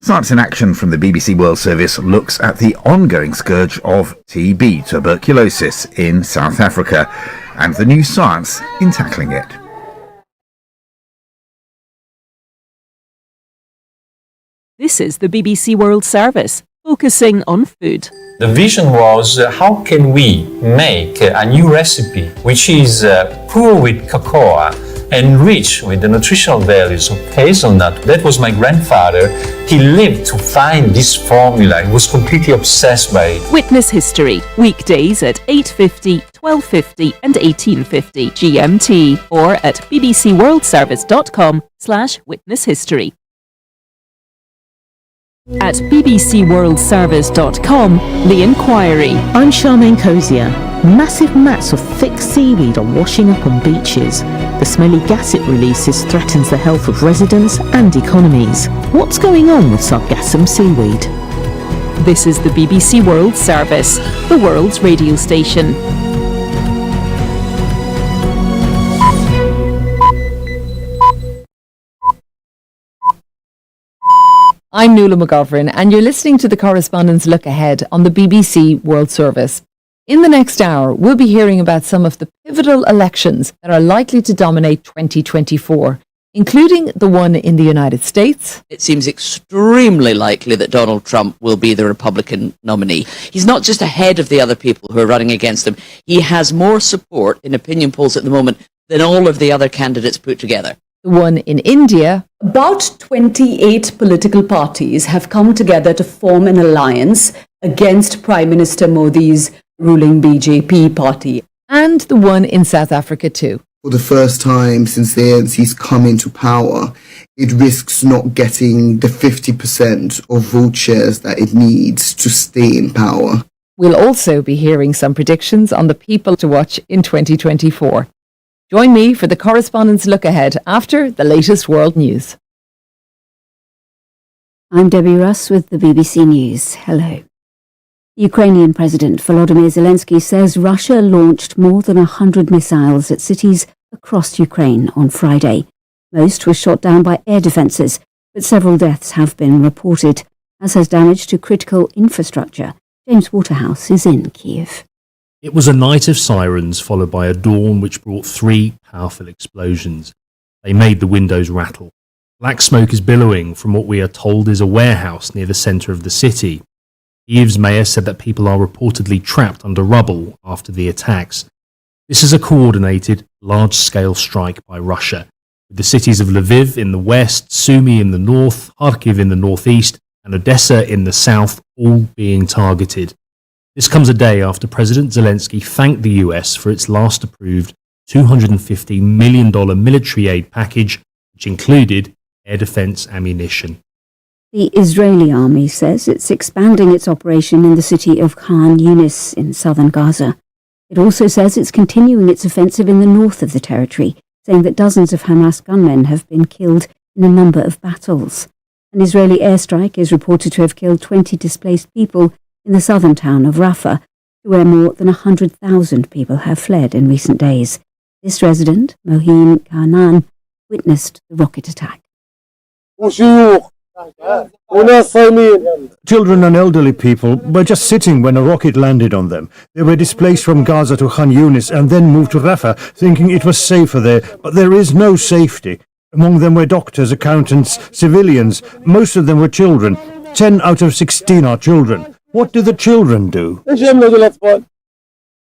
Science in Action from the BBC World Service looks at the ongoing scourge of TB, tuberculosis, in South Africa, and the new science in tackling it. This is the BBC World Service, focusing on food. The vision was how can we make a new recipe which is poor with cocoa and rich with the nutritional values of hazelnut. That was my grandfather. He lived to find this formula. He was completely obsessed by it. Witness History, weekdays at 8:50, 12:50 and 18:50 GMT, or at bbcworldservice.com/witnesshistory. At bbcworldservice.com, The Inquiry. I'm Charmaine Cozier. Massive mats of thick seaweed are washing up on beaches. The smelly gas it releases threatens the health of residents and economies. What's going on with sargassum seaweed? This is the BBC World Service, the world's radio station. I'm Nuala McGovern, and you're listening to the Correspondents' Look Ahead on the BBC World Service. In the next hour, we'll be hearing about some of the pivotal elections that are likely to dominate 2024, including the one in the United States. It seems extremely likely that Donald Trump will be the Republican nominee. He's not just ahead of the other people who are running against him. He has more support in opinion polls at the moment than all of the other candidates put together. The one in India. About 28 political parties have come together to form an alliance against Prime Minister Modi's ruling BJP party. And the one in South Africa too. For the first time since the ANC's come into power, it risks not getting the 50% of vote shares that it needs to stay in power. We'll also be hearing some predictions on the people to watch in 2024. Join me for the Correspondents' Look Ahead after the latest world news. I'm Debbie Russ with the BBC News. Hello. Ukrainian President Volodymyr Zelensky says Russia launched more than 100 missiles at cities across Ukraine on Friday. Most were shot down by air defences, but several deaths have been reported, as has damage to critical infrastructure. James Waterhouse is in Kiev. It was a night of sirens followed by a dawn which brought 3 powerful explosions. They made the windows rattle. Black smoke is billowing from what we are told is a warehouse near the centre of the city. Kiev's mayor said that people are reportedly trapped under rubble after the attacks. This is a coordinated, large-scale strike by Russia, with the cities of Lviv in the west, Sumy in the north, Kharkiv in the northeast, and Odessa in the south all being targeted. This comes a day after President Zelensky thanked the US for its last approved $250 million military aid package, which included air defense ammunition. The Israeli army says it's expanding its operation in the city of Khan Yunis in southern Gaza. It also says it's continuing its offensive in the north of the territory, saying that dozens of Hamas gunmen have been killed in a number of battles. An Israeli airstrike is reported to have killed 20 displaced people in the southern town of Rafah, where more than 100,000 people have fled in recent days. This resident, Moheen Kanan, witnessed the rocket attack. Children and elderly people were just sitting when a rocket landed on them. They were displaced from Gaza to Khan Yunis and then moved to Rafah, thinking it was safer there, but there is no safety. Among them were doctors, accountants, civilians. Most of them were children. 10 out of 16 are children. What do the children do?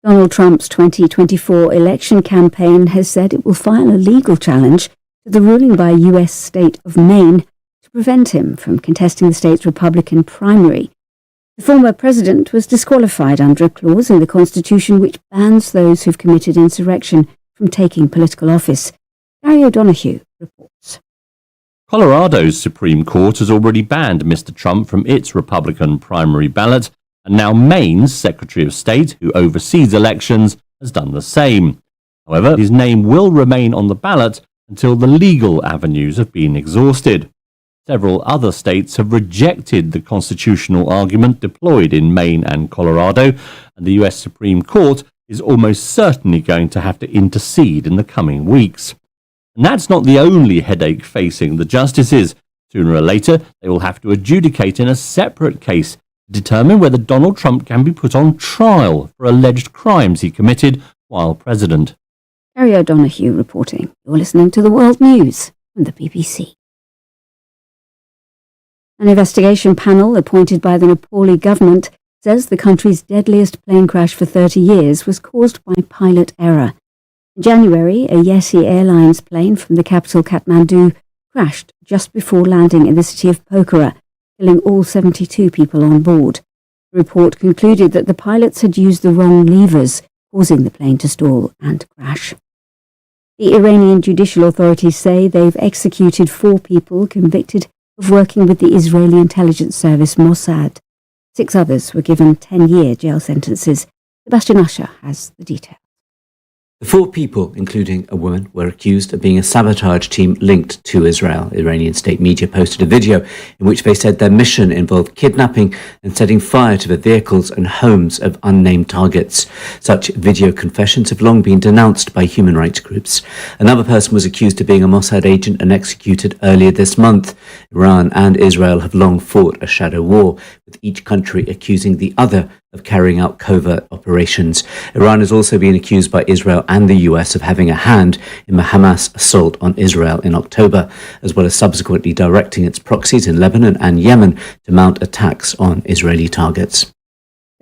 Donald Trump's 2024 election campaign has said it will file a legal challenge to the ruling by a U.S. state of Maine to prevent him from contesting the state's Republican primary. The former president was disqualified under a clause in the Constitution which bans those who've committed insurrection from taking political office. Gary O'Donoghue reports. Colorado's Supreme Court has already banned Mr. Trump from its Republican primary ballot, and now Maine's Secretary of State, who oversees elections, has done the same. However, his name will remain on the ballot until the legal avenues have been exhausted. Several other states have rejected the constitutional argument deployed in Maine and Colorado, and the US Supreme Court is almost certainly going to have to intercede in the coming weeks. And that's not the only headache facing the justices. Sooner or later, they will have to adjudicate in a separate case to determine whether Donald Trump can be put on trial for alleged crimes he committed while president. Carrie O'Donoghue reporting. You're listening to the World News from the BBC. An investigation panel appointed by the Nepali government says the country's deadliest plane crash for 30 years was caused by pilot error. In January, a Yesi Airlines plane from the capital Kathmandu crashed just before landing in the city of Pokhara, killing all 72 people on board. The report concluded that the pilots had used the wrong levers, causing the plane to stall and crash. The Iranian judicial authorities say they've executed 4 people convicted of working with the Israeli intelligence service Mossad. 6 others were given 10-year jail sentences. Sebastian Usher has the details. The 4 people, including a woman, were accused of being a sabotage team linked to Israel. Iranian state media posted a video in which they said their mission involved kidnapping and setting fire to the vehicles and homes of unnamed targets. Such video confessions have long been denounced by human rights groups. Another person was accused of being a Mossad agent and executed earlier this month. Iran and Israel have long fought a shadow war, with each country accusing the other of carrying out covert operations. Iran has also been accused by Israel and the US of having a hand in the Hamas assault on Israel in October, as well as subsequently directing its proxies in Lebanon and Yemen to mount attacks on Israeli targets.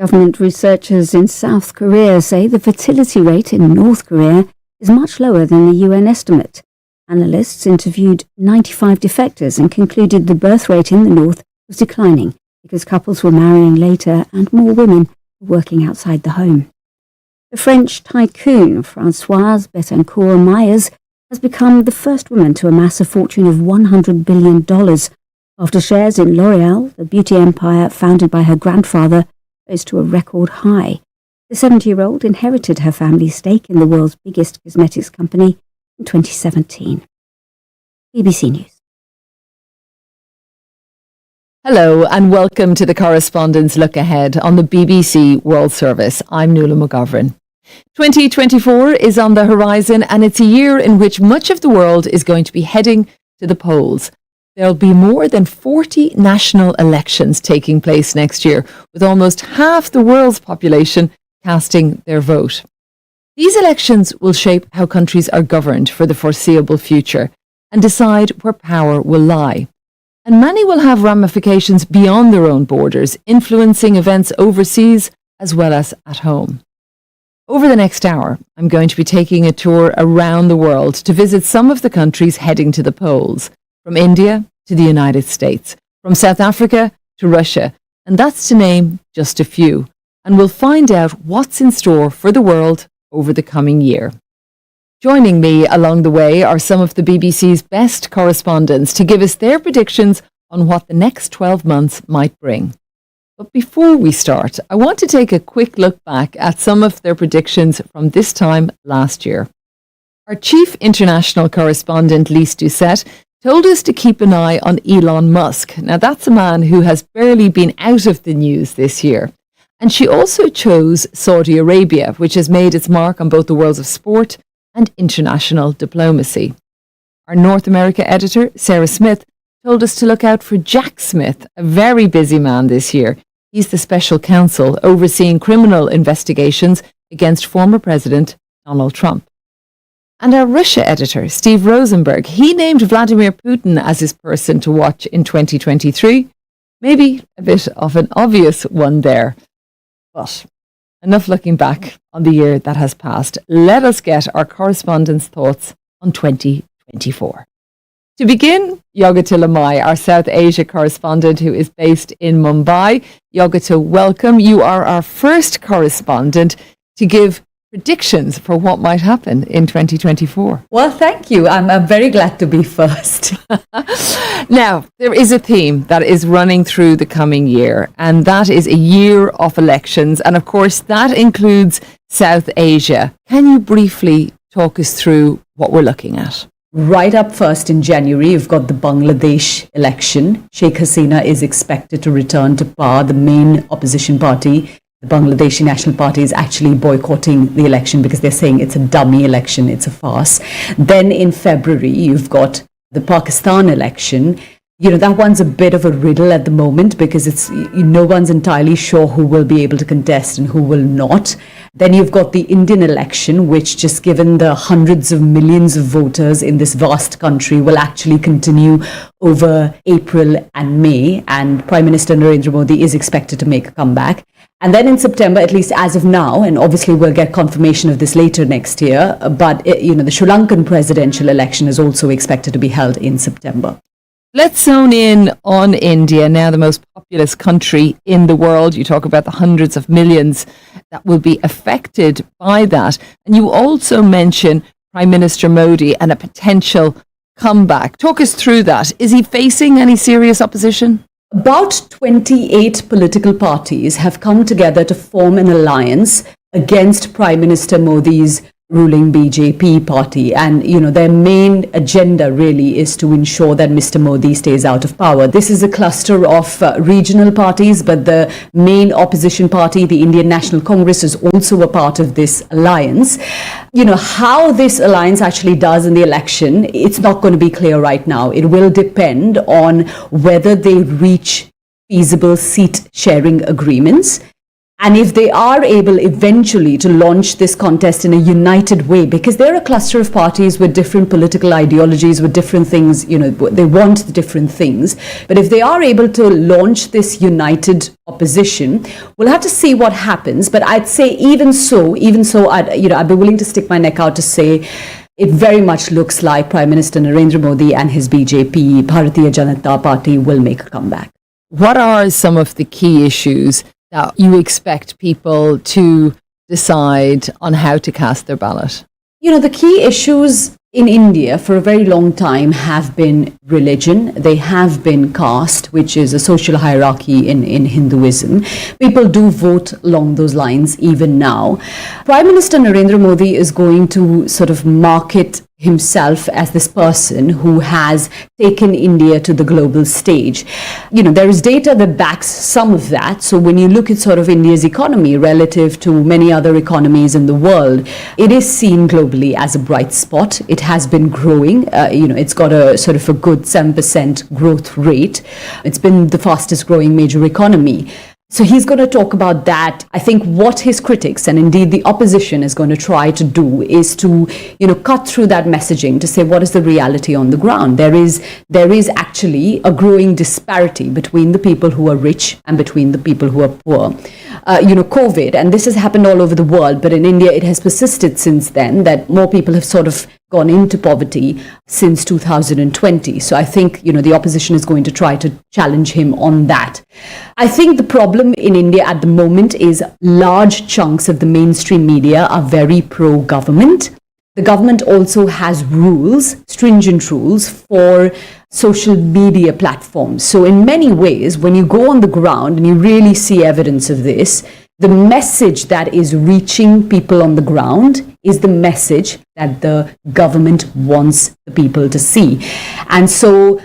Government researchers in South Korea say the fertility rate in North Korea is much lower than the UN estimate. Analysts interviewed 95 defectors and concluded the birth rate in the north was declining because couples were marrying later and more women were working outside the home. The French tycoon Françoise Bettencourt-Meyers has become the first woman to amass a fortune of $100 billion after shares in L'Oréal, the beauty empire founded by her grandfather, rose to a record high. The 70-year-old inherited her family's stake in the world's biggest cosmetics company in 2017. BBC News. Hello and welcome to the Correspondents' Look Ahead on the BBC World Service. I'm Nuala McGovern. 2024 is on the horizon and it's a year in which much of the world is going to be heading to the polls. There'll be more than 40 national elections taking place next year, with almost half the world's population casting their vote. These elections will shape how countries are governed for the foreseeable future and decide where power will lie. And many will have ramifications beyond their own borders, influencing events overseas as well as at home. Over the next hour, I'm going to be taking a tour around the world to visit some of the countries heading to the polls, from India to the United States, from South Africa to Russia, and that's to name just a few. And we'll find out what's in store for the world over the coming year. Joining me along the way are some of the BBC's best correspondents to give us their predictions on what the next 12 months might bring. But before we start, I want to take a quick look back at some of their predictions from this time last year. Our chief international correspondent, Lise Doucette, told us to keep an eye on Elon Musk. Now, that's a man who has barely been out of the news this year. And she also chose Saudi Arabia, which has made its mark on both the worlds of sport and international diplomacy. Our North America editor, Sarah Smith, told us to look out for Jack Smith, a very busy man this year. He's the special counsel overseeing criminal investigations against former President Donald Trump. And our Russia editor, Steve Rosenberg, he named Vladimir Putin as his person to watch in 2023. Maybe a bit of an obvious one there. But enough looking back on the year that has passed. Let us get our correspondents' thoughts on 2024. To begin, Yogita Lamai, our South Asia correspondent who is based in Mumbai. Yogita, welcome. You are our first correspondent to give predictions for what might happen in 2024. Well, thank you. I'm very glad to be first. Now, there is a theme that is running through the coming year, and that is a year of elections. And of course, that includes South Asia. Can you briefly talk us through what we're looking at? Right up first in January, you've got the Bangladesh election. Sheikh Hasina is expected to return to power. The main opposition party, the Bangladeshi National Party, is actually boycotting the election because they're saying it's a dummy election, it's a farce. Then in February, you've got the Pakistan election. That one's a bit of a riddle at the moment because no one's entirely sure who will be able to contest and who will not. Then you've got the Indian election, which, just given the hundreds of millions of voters in this vast country, will actually continue over April and May. And Prime Minister Narendra Modi is expected to make a comeback. And then in September, at least as of now, and obviously we'll get confirmation of this later next year, but the Sri Lankan presidential election is also expected to be held in September. Let's zone in on India, now the most populous country in the world. You talk about the hundreds of millions that will be affected by that. And you also mention Prime Minister Modi and a potential comeback. Talk us through that. Is he facing any serious opposition? About 28 political parties have come together to form an alliance against Prime Minister Modi's ruling BJP party, and their main agenda really is to ensure that Mr. Modi stays out of power. This is a cluster of regional parties, but the main opposition party, the Indian National Congress, is also a part of this alliance. How this alliance actually does in the election, it's not going to be clear right now. It will depend on whether they reach feasible seat sharing agreements. And if they are able eventually to launch this contest in a united way, because they're a cluster of parties with different political ideologies, with different things, they want different things. But if they are able to launch this united opposition, we'll have to see what happens. But I'd say even so, I'd be willing to stick my neck out to say it very much looks like Prime Minister Narendra Modi and his BJP, Bharatiya Janata Party, will make a comeback. What are some of the key issues that you expect people to decide on how to cast their ballot? The key issues in India for a very long time have been religion. They have been caste, which is a social hierarchy in Hinduism. People do vote along those lines even now. Prime Minister Narendra Modi is going to sort of market himself as this person who has taken India to the global stage. There is data that backs some of that. So when you look at sort of India's economy relative to many other economies in the world, it is seen globally as a bright spot. It has been growing. It's got a sort of a good 7% growth rate. It's been the fastest growing major economy. So he's going to talk about that. I think what his critics and indeed the opposition is going to try to do is to, cut through that messaging to say what is the reality on the ground. There is actually a growing disparity between the people who are rich and between the people who are poor. COVID, and this has happened all over the world, but in India it has persisted since then, that more people have sort of gone into poverty since 2020. So I think, the opposition is going to try to challenge him on that. I think the problem in India at the moment is large chunks of the mainstream media are very pro-government. The government also has rules, stringent rules for social media platforms. So in many ways, when you go on the ground and you really see evidence of this, the message that is reaching people on the ground is the message that the government wants the people to see. And so,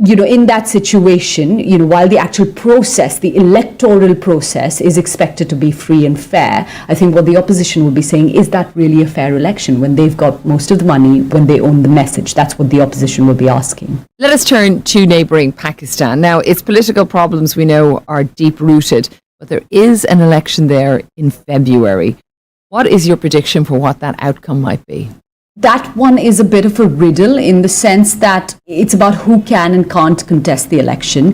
in that situation, while the actual process, the electoral process is expected to be free and fair, I think what the opposition will be saying, is that really a fair election when they've got most of the money, when they own the message? That's what the opposition will be asking. Let us turn to neighbouring Pakistan. Now, its political problems we know are deep-rooted, but there is an election there in February. What is your prediction for what that outcome might be? That one is a bit of a riddle in the sense that it's about who can and can't contest the election.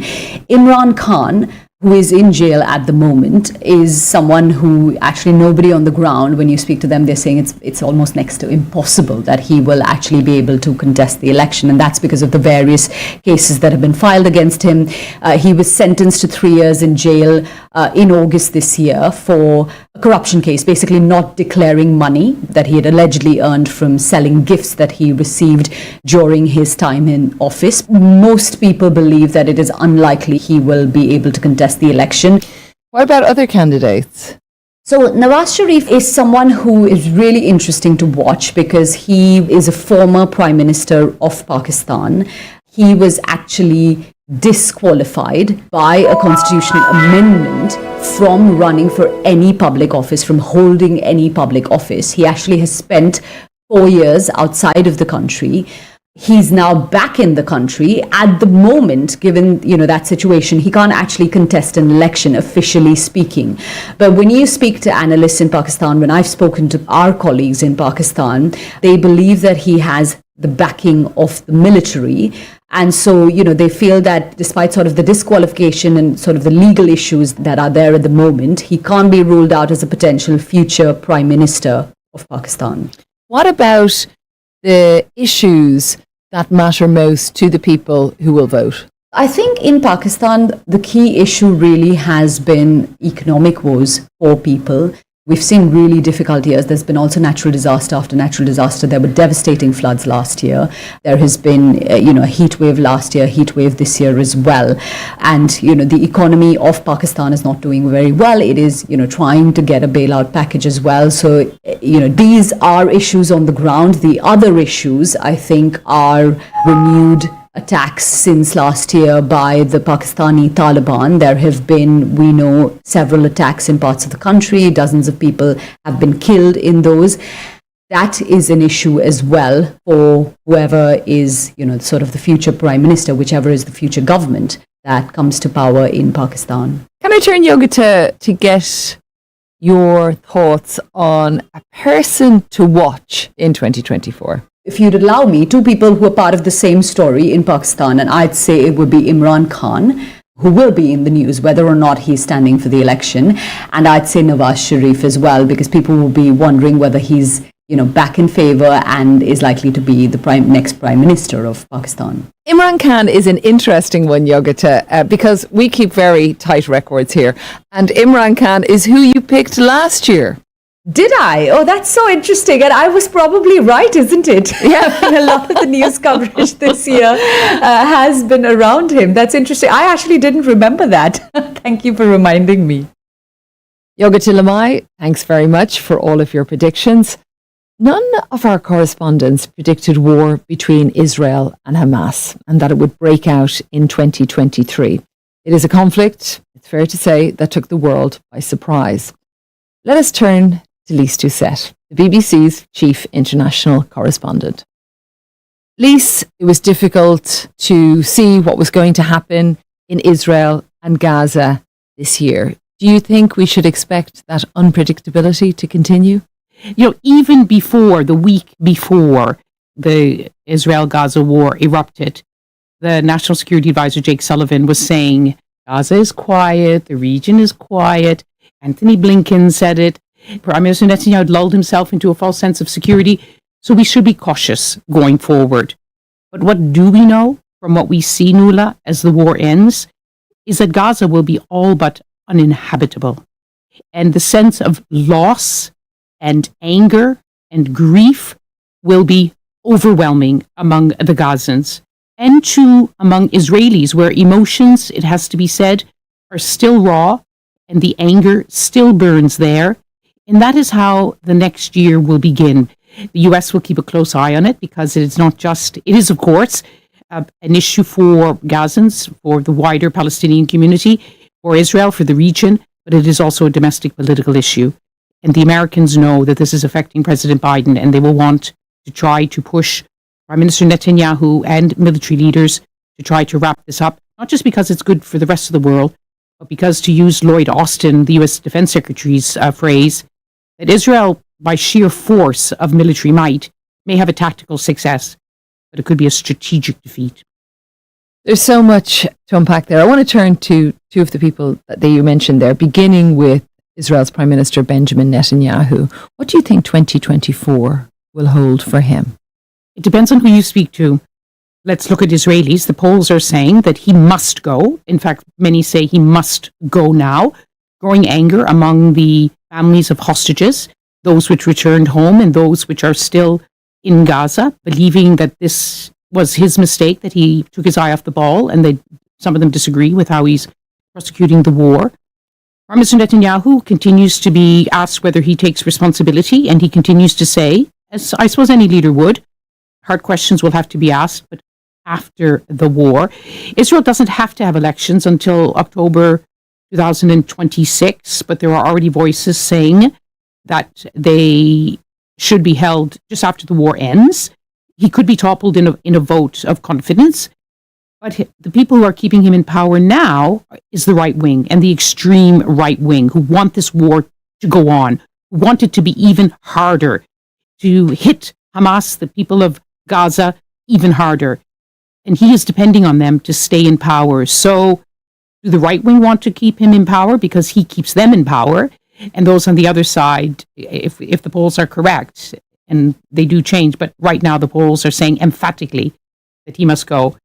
Imran Khan, who is in jail at the moment, is someone who actually nobody on the ground, when you speak to them, they're saying it's almost next to impossible that he will actually be able to contest the election. And that's because of the various cases that have been filed against him. He was sentenced to 3 years in jail in August this year for a corruption case, basically not declaring money that he had allegedly earned from selling gifts that he received during his time in office. Most people believe that it is unlikely he will be able to contest the election. What about other candidates? So Nawaz Sharif is someone who is really interesting to watch because he is a former Prime Minister of Pakistan. He was actually disqualified by a constitutional amendment from running for any public office, from holding any public office. He actually has spent 4 years outside of the country. he's now back in the country. At the moment, given that situation, he can't actually contest an election, officially speaking. But when you speak to analysts in Pakistan, when I've spoken to our colleagues in Pakistan, they believe that he has the backing of the military. And so, they feel that despite sort of the disqualification and sort of the legal issues that are there at the moment, he can't be ruled out as a potential future prime minister of Pakistan. What about the issues that matter most to the people who will vote? I think in Pakistan, the key issue really has been economic woes for people. We've seen really difficult years. There's been also natural disaster after natural disaster. There were devastating floods last year. There has been, a heat wave last year, heat wave this year as well. And, the economy of Pakistan is not doing very well. It is, trying to get a bailout package as well. So, these are issues on the ground. The other issues, I think, are renewed attacks since last year by the Pakistani Taliban. There have been, we know, several attacks in parts of the country. Dozens of people have been killed in those. That is an issue as well for whoever is, sort of the future prime minister, whichever is the future government that comes to power in Pakistan. Can I turn, Yogita, to get your thoughts on a person to watch in 2024? If you'd allow me, two people who are part of the same story in Pakistan, and I'd say it would be Imran Khan, who will be in the news whether or not he's standing for the election, and I'd say Nawaz Sharif as well, because people will be wondering whether he's, back in favor and is likely to be the next prime minister of Pakistan. Imran Khan is an interesting one, Yogita, because we keep very tight records here, and Imran Khan is who you picked last year. Did I? Oh, that's so interesting. And I was probably right, isn't it? Yeah, I mean, a lot of the news coverage this year has been around him. That's interesting. I actually didn't remember that. Thank you for reminding me. Yogita Lamai, thanks very much for all of your predictions. None of our correspondents predicted war between Israel and Hamas and that it would break out in 2023. It is a conflict, it's fair to say, that took the world by surprise. Let us turn to Lise Doucette, the BBC's chief international correspondent. Lise, it was difficult to see what was going to happen in Israel and Gaza this year. Do you think we should expect that unpredictability to continue? Even before, the week before the Israel-Gaza war erupted, the National Security Advisor Jake Sullivan was saying, Gaza is quiet, the region is quiet. Anthony Blinken said it. Prime Minister Netanyahu had lulled himself into a false sense of security. So we should be cautious going forward. But what do we know from what we see, Nuala, as the war ends, is that Gaza will be all but uninhabitable. And the sense of loss and anger and grief will be overwhelming among the Gazans and too among Israelis, where emotions, it has to be said, are still raw and the anger still burns there. And that is how the next year will begin. The US will keep a close eye on it because it is, of course, an issue for Gazans, for the wider Palestinian community, for Israel, for the region, but it is also a domestic political issue. And the Americans know that this is affecting President Biden, and they will want to try to push Prime Minister Netanyahu and military leaders to try to wrap this up, not just because it's good for the rest of the world, but because, to use Lloyd Austin, the US Defense Secretary's phrase, that Israel, by sheer force of military might, may have a tactical success, but it could be a strategic defeat. There's so much to unpack there. I want to turn to two of the people that you mentioned there, beginning with Israel's Prime Minister Benjamin Netanyahu. What do you think 2024 will hold for him? It depends on who you speak to. Let's look at Israelis. The polls are saying that he must go. In fact, many say he must go now. Growing anger among the families of hostages, those which returned home and those which are still in Gaza, believing that this was his mistake, that he took his eye off the ball, and some of them disagree with how he's prosecuting the war. Prime Minister Netanyahu continues to be asked whether he takes responsibility, and he continues to say, as I suppose any leader would, hard questions will have to be asked, but after the war. Israel doesn't have to have elections until October 2026, but there are already voices saying that they should be held just after the war ends. he could be toppled in a vote of confidence. But the people who are keeping him in power now is the right wing and the extreme right wing who want this war to go on, who want it to be even harder, to hit Hamas, the people of Gaza, even harder. And he is depending on them to stay in power. So do the right wing want to keep him in power because he keeps them in power? And those on the other side, if the polls are correct, and they do change, but right now the polls are saying emphatically that he must go.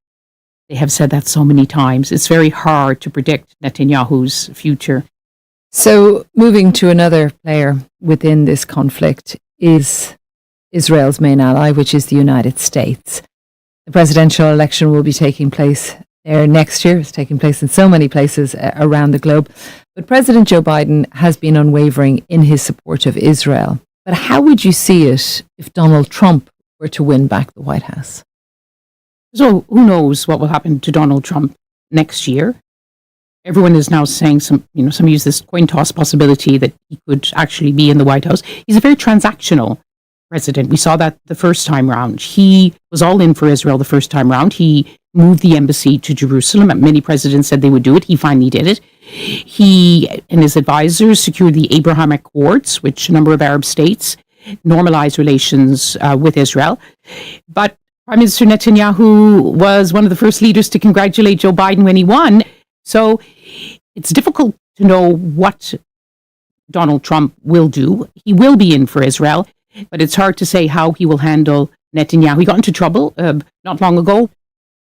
They have said that so many times. It's very hard to predict Netanyahu's future. So, moving to another player within this conflict is Israel's main ally, which is the United States. The presidential election will be taking place there next year. It's taking place in so many places around the globe. But President Joe Biden has been unwavering in his support of Israel. But how would you see it if Donald Trump were to win back the White House? So who knows what will happen to Donald Trump next year? Everyone is now saying some use this coin toss possibility that he could actually be in the White House. He's a very transactional president. We saw that the first time round. He was all in for Israel the first time round. He moved the embassy to Jerusalem. Many presidents said they would do it. He finally did it. He and his advisors secured the Abraham Accords, which a number of Arab states normalized relations with Israel. But Prime Minister Netanyahu was one of the first leaders to congratulate Joe Biden when he won. So it's difficult to know what Donald Trump will do. He will be in for Israel, but it's hard to say how he will handle Netanyahu. He got into trouble not long ago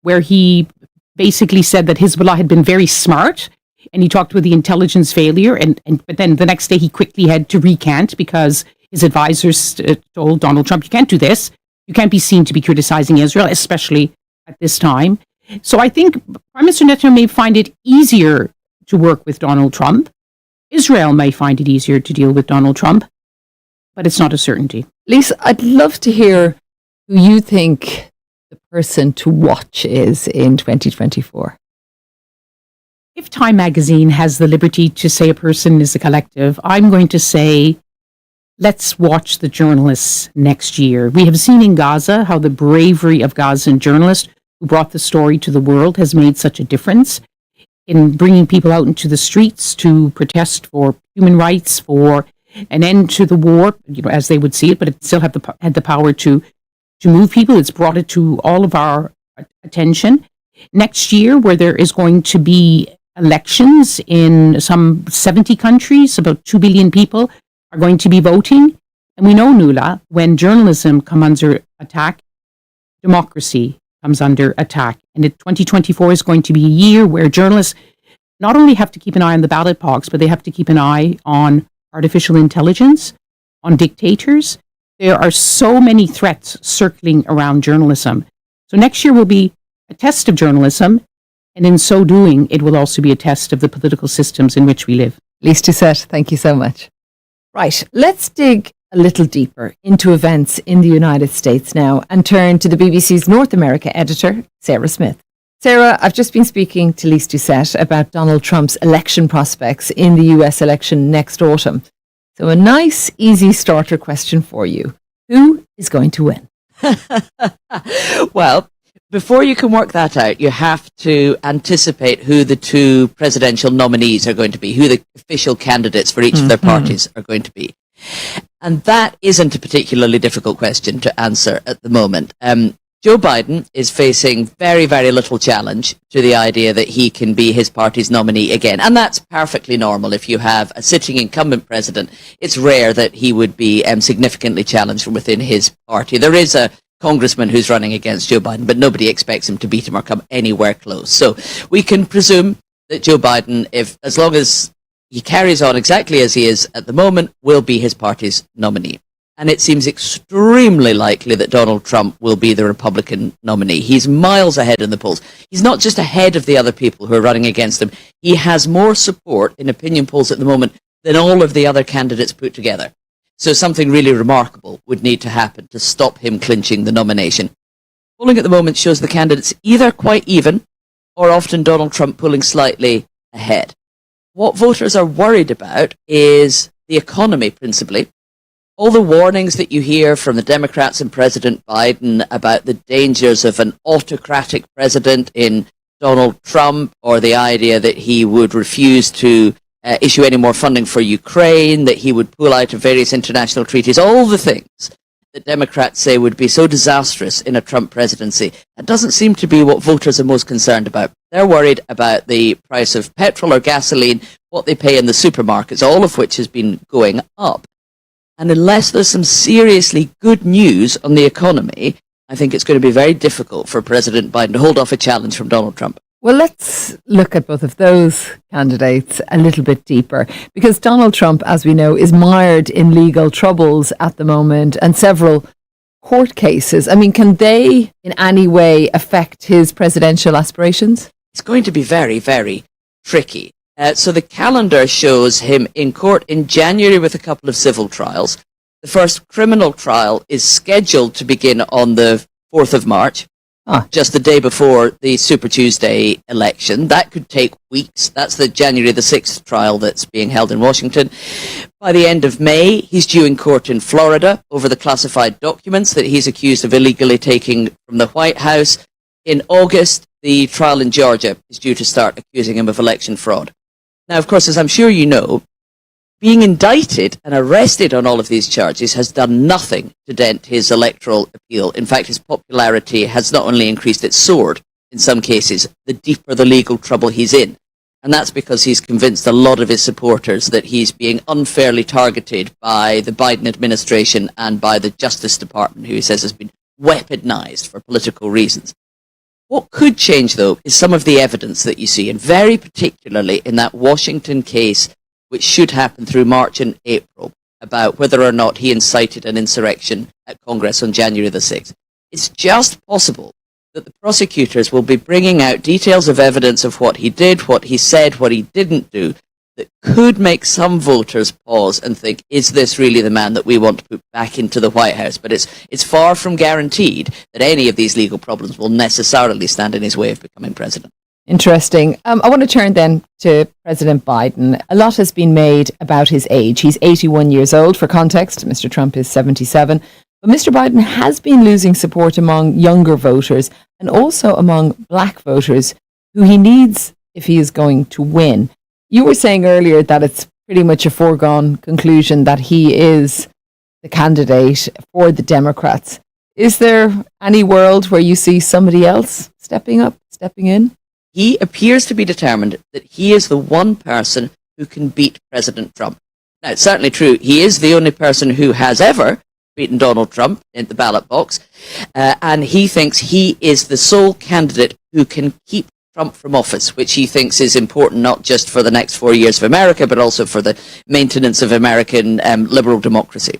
where he basically said that Hezbollah had been very smart, and he talked about the intelligence failure, but then the next day he quickly had to recant because his advisors told Donald Trump, you can't do this. You can't be seen to be criticizing Israel, especially at this time. So I think Prime Minister Netanyahu may find it easier to work with Donald Trump. Israel may find it easier to deal with Donald Trump, but it's not a certainty. Lisa, I'd love to hear who you think the person to watch is in 2024. If Time magazine has the liberty to say a person is a collective, I'm going to say, let's watch the journalists next year. We have seen in Gaza how the bravery of Gazan journalists who brought the story to the world has made such a difference in bringing people out into the streets to protest for human rights, for an end to the war, as they would see it, but it still had the power to move people. It's brought it to all of our attention. Next year, where there is going to be elections in some 70 countries, about 2 billion people are going to be voting. And we know, Nuala, when journalism comes under attack, democracy comes under attack. And 2024 is going to be a year where journalists not only have to keep an eye on the ballot box, but they have to keep an eye on artificial intelligence, on dictators. There are so many threats circling around journalism. So next year will be a test of journalism, and in so doing, it will also be a test of the political systems in which we live. Lise Doucette, thank you so much. Right, let's dig a little deeper into events in the United States now and turn to the BBC's North America editor, Sarah Smith. Sarah, I've just been speaking to Lise Doucette about Donald Trump's election prospects in the US election next autumn. So a nice, easy starter question for you. Who is going to win? Well, before you can work that out, you have to anticipate who the two presidential nominees are going to be, who the official candidates for each of their parties are going to be. And that isn't a particularly difficult question to answer at the moment. Joe Biden is facing very, very little challenge to the idea that he can be his party's nominee again. And that's perfectly normal. If you have a sitting incumbent president, it's rare that he would be significantly challenged from within his party. There is a congressman who's running against Joe Biden, but nobody expects him to beat him or come anywhere close. So we can presume that Joe Biden, as long as he carries on exactly as he is at the moment, will be his party's nominee. And it seems extremely likely that Donald Trump will be the Republican nominee. He's miles ahead in the polls. He's not just ahead of the other people who are running against him. He has more support in opinion polls at the moment than all of the other candidates put together. So something really remarkable would need to happen to stop him clinching the nomination. Polling at the moment shows the candidates either quite even or often Donald Trump pulling slightly ahead. What voters are worried about is the economy, principally. all the warnings that you hear from the Democrats and President Biden about the dangers of an autocratic president in Donald Trump, or the idea that he would refuse to issue any more funding for Ukraine, that he would pull out of various international treaties, all the things that Democrats say would be so disastrous in a Trump presidency, that doesn't seem to be what voters are most concerned about. They're worried about the price of petrol or gasoline, what they pay in the supermarkets, all of which has been going up. And unless there's some seriously good news on the economy, I think it's going to be very difficult for President Biden to hold off a challenge from Donald Trump. Well, let's look at both of those candidates a little bit deeper, because Donald Trump, as we know, is mired in legal troubles at the moment and several court cases. I mean, can they in any way affect his presidential aspirations? It's going to be very, very tricky. So the calendar shows him in court in January with a couple of civil trials. The first criminal trial is scheduled to begin on the 4th of March, just the day before the Super Tuesday election. That could take weeks. That's the January the 6th trial that's being held in Washington. By the end of May, he's due in court in Florida over the classified documents that he's accused of illegally taking from the White House. In August, the trial in Georgia is due to start, accusing him of election fraud. Now, of course, as I'm sure you know, being indicted and arrested on all of these charges has done nothing to dent his electoral appeal. In fact, his popularity has not only increased, it's soared in some cases, the deeper the legal trouble he's in. And that's because he's convinced a lot of his supporters that he's being unfairly targeted by the Biden administration and by the Justice Department, who he says has been weaponized for political reasons. What could change, though, is some of the evidence that you see, and very particularly in that Washington case, which should happen through March and April, about whether or not he incited an insurrection at Congress on January the 6th. It's just possible that the prosecutors will be bringing out details of evidence of what he did, what he said, what he didn't do, that could make some voters pause and think, is this really the man that we want to put back into the White House? But it's far from guaranteed that any of these legal problems will necessarily stand in his way of becoming president. Interesting. I want to turn then to President Biden. A lot has been made about his age. He's 81 years old. For context, Mr. Trump is 77. But Mr. Biden has been losing support among younger voters and also among black voters who he needs if he is going to win. You were saying earlier that it's pretty much a foregone conclusion that he is the candidate for the Democrats. Is there any world where you see somebody else stepping up, stepping in? He appears to be determined that he is the one person who can beat President Trump. Now, it's certainly true. He is the only person who has ever beaten Donald Trump in the ballot box. And he thinks he is the sole candidate who can keep Trump from office, which he thinks is important not just for the next 4 years of America, but also for the maintenance of American liberal democracy.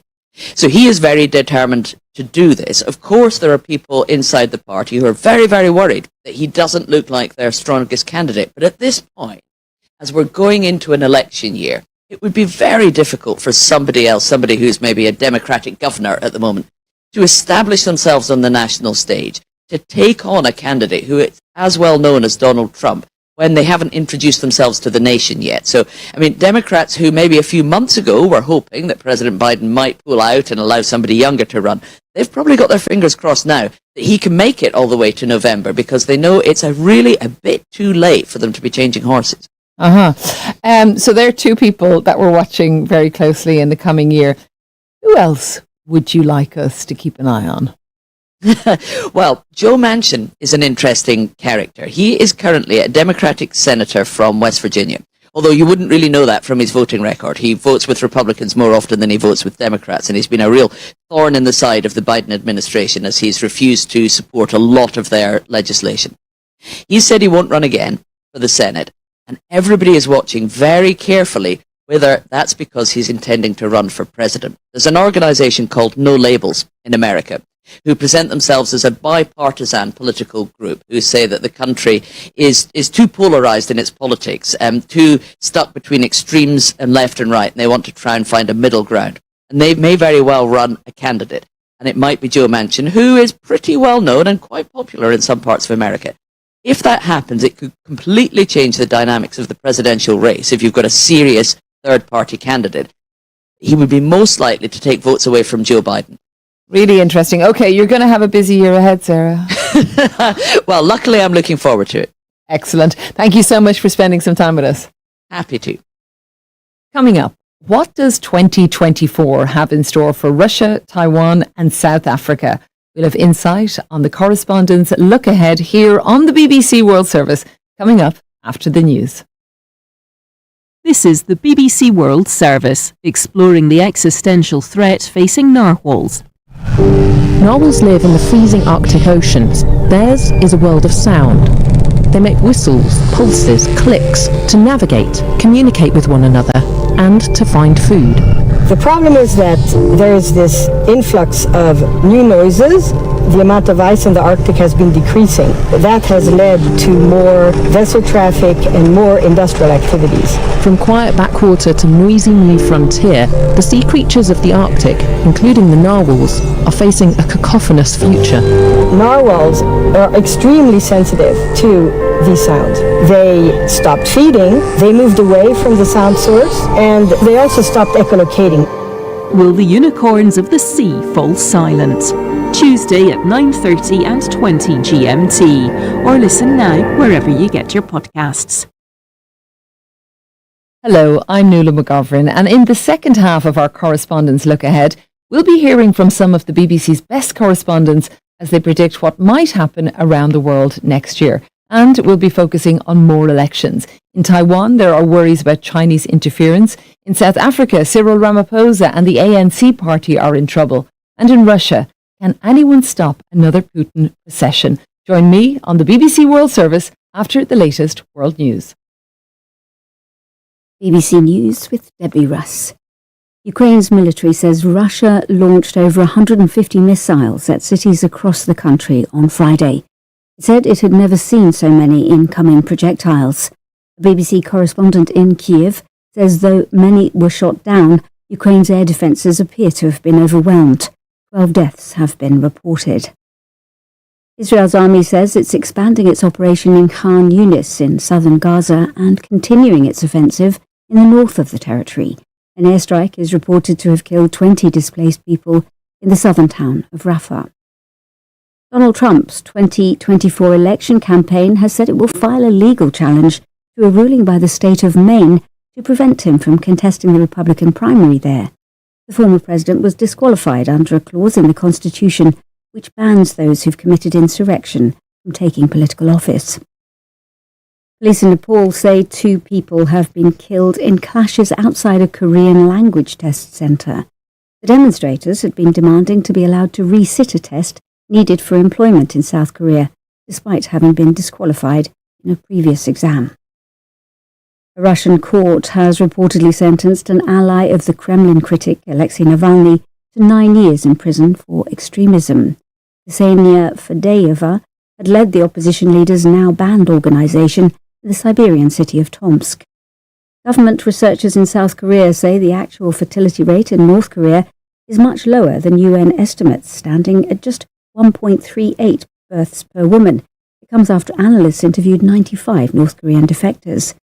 So he is very determined to do this. Of course, there are people inside the party who are very, very worried that he doesn't look like their strongest candidate. But at this point, as we're going into an election year, it would be very difficult for somebody else, somebody who's maybe a Democratic governor at the moment, to establish themselves on the national stage, to take on a candidate who is as well known as Donald Trump when they haven't introduced themselves to the nation yet. So, I mean, Democrats who maybe a few months ago were hoping that President Biden might pull out and allow somebody younger to run, they've probably got their fingers crossed now that he can make it all the way to November, because they know it's really a bit too late for them to be changing horses. So there are two people that we're watching very closely in the coming year. Who else would you like us to keep an eye on? Well, Joe Manchin is an interesting character. He is currently a Democratic senator from West Virginia, although you wouldn't really know that from his voting record. He votes with Republicans more often than he votes with Democrats, and he's been a real thorn in the side of the Biden administration as he's refused to support a lot of their legislation. He said he won't run again for the Senate, and everybody is watching very carefully whether that's because he's intending to run for president. There's an organization called No Labels in America who present themselves as a bipartisan political group, who say that the country is too polarized in its politics, too stuck between extremes and left and right, and they want to try and find a middle ground. And they may very well run a candidate, and it might be Joe Manchin, who is pretty well known and quite popular in some parts of America. If that happens, it could completely change the dynamics of the presidential race if you've got a serious third-party candidate. he would be most likely to take votes away from Joe Biden. Really interesting. Okay, you're going to have a busy year ahead, Sarah. Well, luckily I'm looking forward to it. Excellent. Thank you so much for spending some time with us. Happy to. Coming up, what does 2024 have in store for Russia, Taiwan and South Africa? We'll have insight on the correspondent's look ahead here on the BBC World Service, coming up after the news. This is the BBC World Service, exploring the existential threat facing narwhals. Narwhals live in the freezing Arctic oceans. Theirs is a world of sound. They make whistles, pulses, clicks to navigate, communicate with one another, and to find food. The problem is that there is this influx of new noises. The amount of ice in the Arctic has been decreasing. That has led to more vessel traffic and more industrial activities. From quiet backwater to noisy new frontier, the sea creatures of the Arctic, including the narwhals, are facing a cacophonous future. Narwhals are extremely sensitive to these sounds. They stopped feeding, they moved away from the sound source, and they also stopped echolocating. Will the unicorns of the sea fall silent? Tuesday at 9:30 and 20 GMT, or listen now wherever you get your podcasts. Hello, I'm Nuala McGovern, and in the second half of our Correspondents' Look Ahead, we'll be hearing from some of the BBC's best correspondents as they predict what might happen around the world next year. And we'll be focusing on more elections. In Taiwan, there are worries about Chinese interference. In South Africa, Cyril Ramaphosa and the ANC party are in trouble. And in Russia, can anyone stop another Putin procession? Join me on the BBC World Service after the latest world news. BBC News with Debbie Russ. Ukraine's military says Russia launched over 150 missiles at cities across the country on Friday. It said it had never seen so many incoming projectiles. A BBC correspondent in Kiev says though many were shot down, Ukraine's air defences appear to have been overwhelmed. 12 deaths have been reported. Israel's army says it's expanding its operation in Khan Yunis in southern Gaza and continuing its offensive in the north of the territory. An airstrike is reported to have killed 20 displaced people in the southern town of Rafah. Donald Trump's 2024 election campaign has said it will file a legal challenge to a ruling by the state of Maine to prevent him from contesting the Republican primary there. The former president was disqualified under a clause in the Constitution which bans those who've committed insurrection from taking political office. Police in Nepal say 2 people have been killed in clashes outside a Korean language test centre. The demonstrators had been demanding to be allowed to resit a test needed for employment in South Korea, despite having been disqualified in a previous exam. A Russian court has reportedly sentenced an ally of the Kremlin critic Alexei Navalny to 9 years in prison for extremism. Ksenia Fadeyeva had led the opposition leader's now-banned organisation in the Siberian city of Tomsk. Government researchers in South Korea say the actual fertility rate in North Korea is much lower than UN estimates, standing at just 1.38 births per woman. It comes after analysts interviewed 95 North Korean defectors.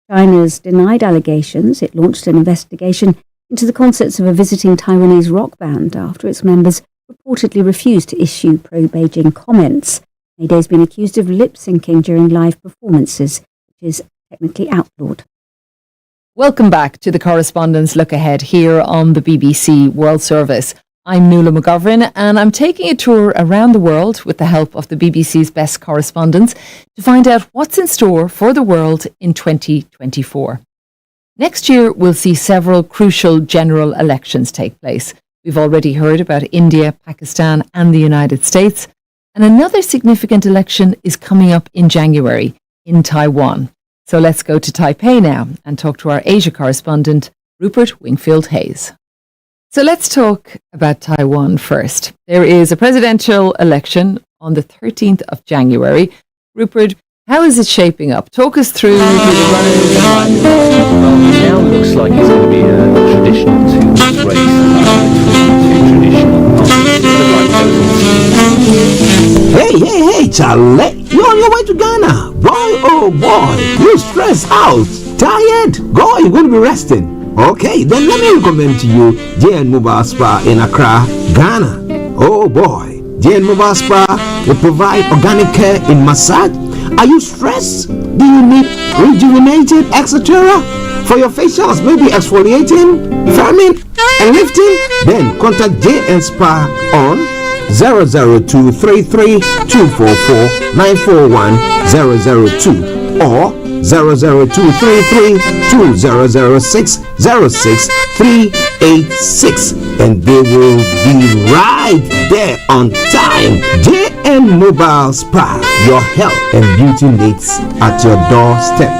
China's denied allegations. It launched an investigation into the concerts of a visiting Taiwanese rock band after its members reportedly refused to issue pro-Beijing comments. Mayday's been accused of lip-syncing during live performances, which is technically outlawed. Welcome back to the Correspondents' Look Ahead here on the BBC World Service. I'm Nuala McGovern, and I'm taking a tour around the world with the help of the BBC's best correspondents to find out what's in store for the world in 2024. Next year, we'll see several crucial general elections take place. We've already heard about India, Pakistan and the United States. And another significant election is coming up in January in Taiwan. So let's go to Taipei now and talk to our Asia correspondent, Rupert Wingfield-Hayes. So let's talk about Taiwan first. There is a presidential election on the 13th of January. Rupert, how is it shaping up? Talk us through who the runners are. Well, it now looks like it's going to be a traditional two-horse race between two traditional parties. Hey, Charlie! You're on your way to Ghana! Boy, oh boy! You stressed out! Tired? Go, you're going to be resting. Okay, then let me recommend to you JN Mobile Spa in Accra, Ghana. Oh boy, JN Mobile Spa will provide organic care in massage. Are you stressed? Do you need rejuvenated, etc.? For your facials, maybe exfoliating, firming, and lifting? Then contact JN Spa on 00233 244 941 002 or 00233 2006 06386, and they will be right there on time. JN Mobile Spa, your health and beauty needs at your doorstep.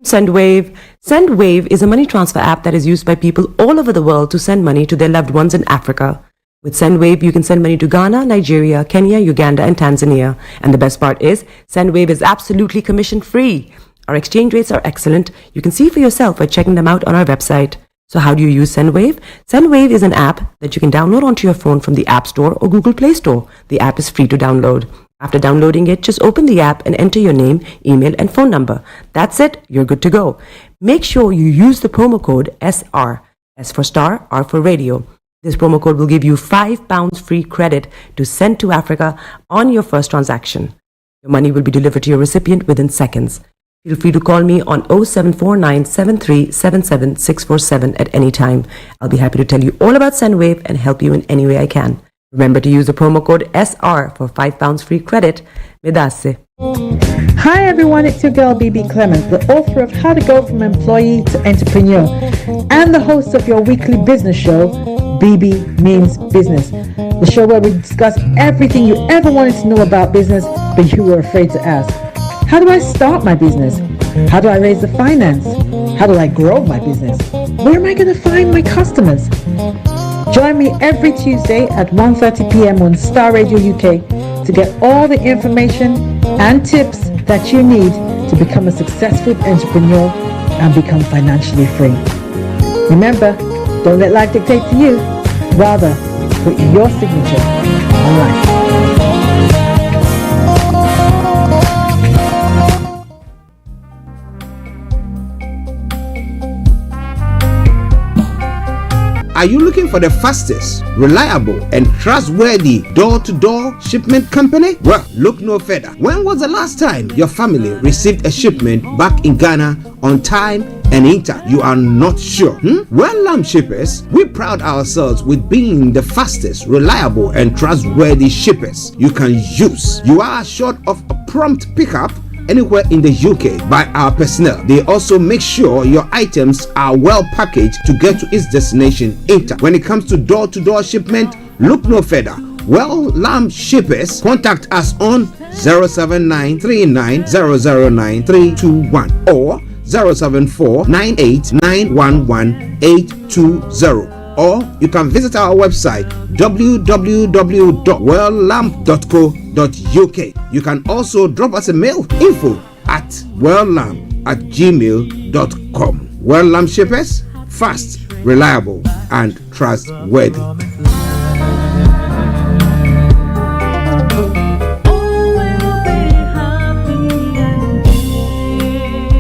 SendWave. SendWave is a money transfer app that is used by people all over the world to send money to their loved ones in Africa. With SendWave, you can send money to Ghana, Nigeria, Kenya, Uganda, and Tanzania. And the best part is, SendWave is absolutely commission-free. Our exchange rates are excellent. You can see for yourself by checking them out on our website. So how do you use SendWave? SendWave is an app that you can download onto your phone from the App Store or Google Play Store. The app is free to download. After downloading it, just open the app and enter your name, email, and phone number. That's it. You're good to go. Make sure you use the promo code SR. S for Star, R for Radio. This promo code will give you £5 free credit to send to Africa on your first transaction. Your money will be delivered to your recipient within seconds. Feel free to call me on 0749 7377 647 at any time. I'll be happy to tell you all about SendWave and help you in any way I can. Remember to use the promo code SR for £5 free credit. Medasse. Hi everyone, it's your girl BB Clemens, the author of How to Go From Employee to Entrepreneur and the host of your weekly business show, BB Means Business, the show where we discuss everything you ever wanted to know about business but you were afraid to ask. How do I start my business? How do I raise the finance? How do I grow my business? Where am I going to find my customers? Join me every Tuesday at 1:30 p.m. on Starr Radio UK to get all the information and tips that you need to become a successful entrepreneur and become financially free. Remember, don't let life dictate to you. Rather, put your signature on life. Are you looking for the fastest, reliable, and trustworthy door-to-door shipment company? Well, look no further. When was the last time your family received a shipment back in Ghana on time and in time? You are not sure? Well, Lamb Shippers, we pride ourselves with being the fastest, reliable, and trustworthy shippers you can use. You are assured of a prompt pickup anywhere in the UK by our personnel. They also make sure your items are well packaged to get to its destination in time. When it comes to door-to-door shipment, look no further. Well, Lamb Shippers, contact us on 07939009321 or 07498911820. Or you can visit our website www.welllamp.co.uk. You can also drop us a mail, info@welllamp@gmail.com. Well Lamp Shippers, fast, reliable, and trustworthy.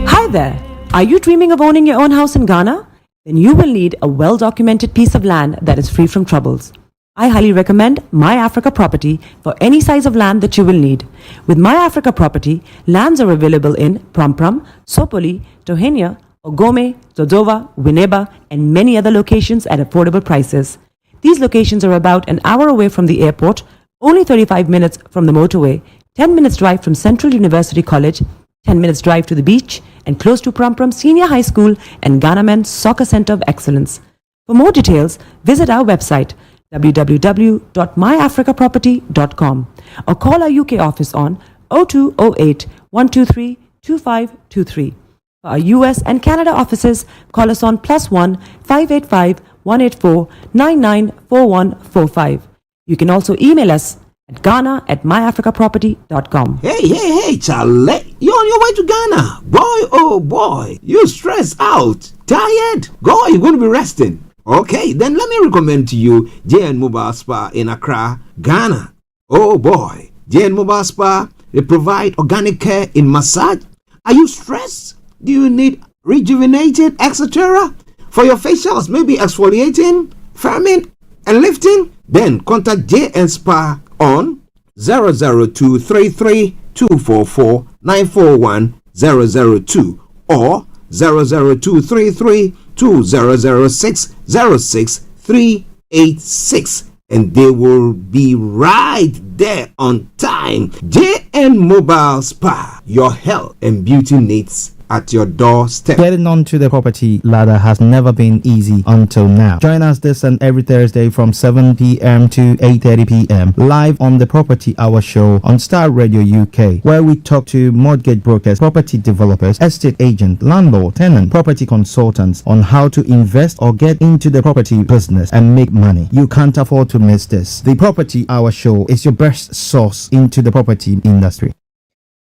Hi there. Are you dreaming of owning your own house in Ghana? Then you will need a well-documented piece of land that is free from troubles. I highly recommend My Africa Property for any size of land that you will need. With My Africa Property, lands are available in Pram, Sopoli, Tohenia, Ogome, Dodova, Winneba, and many other locations at affordable prices. These locations are about an hour away from the airport, only 35 minutes from the motorway, 10 minutes drive from Central University College, 10 minutes drive to the beach, and close to Pram Senior High School and Ghana Men's Soccer Center of Excellence. For more details, visit our website www.myafricaproperty.com or call our UK office on 0208 123 2523. For our US and Canada offices, call us on +1 585 184 994145. You can also email us at ghana@myafricaproperty.com. Hey, Charlie, you're on your way to Ghana. Boy, oh boy, you stressed out, tired. Go, you're going to be resting. Okay, then let me recommend to you JN Mobile Spa in Accra, Ghana. Oh boy, JN Mobile Spa, they provide organic care in massage. Are you stressed? Do you need rejuvenating, etc.? For your facials, maybe exfoliating, firming, and lifting? Then contact JN Spa on 00233 244 941 002 or 00233 2006 06386, and they will be right there on time. JN Mobile Spa, your health and beauty needs at your doorstep. Getting onto the property ladder has never been easy until now. Join us this and every Thursday from 7 p.m. to 8:30 p.m. live on the Property Hour show on Starr Radio UK, where we talk to mortgage brokers, property developers, estate agents, landlord, tenant, property consultants on how to invest or get into the property business and make money. You can't afford to miss this. The Property Hour show is your best source into the property industry.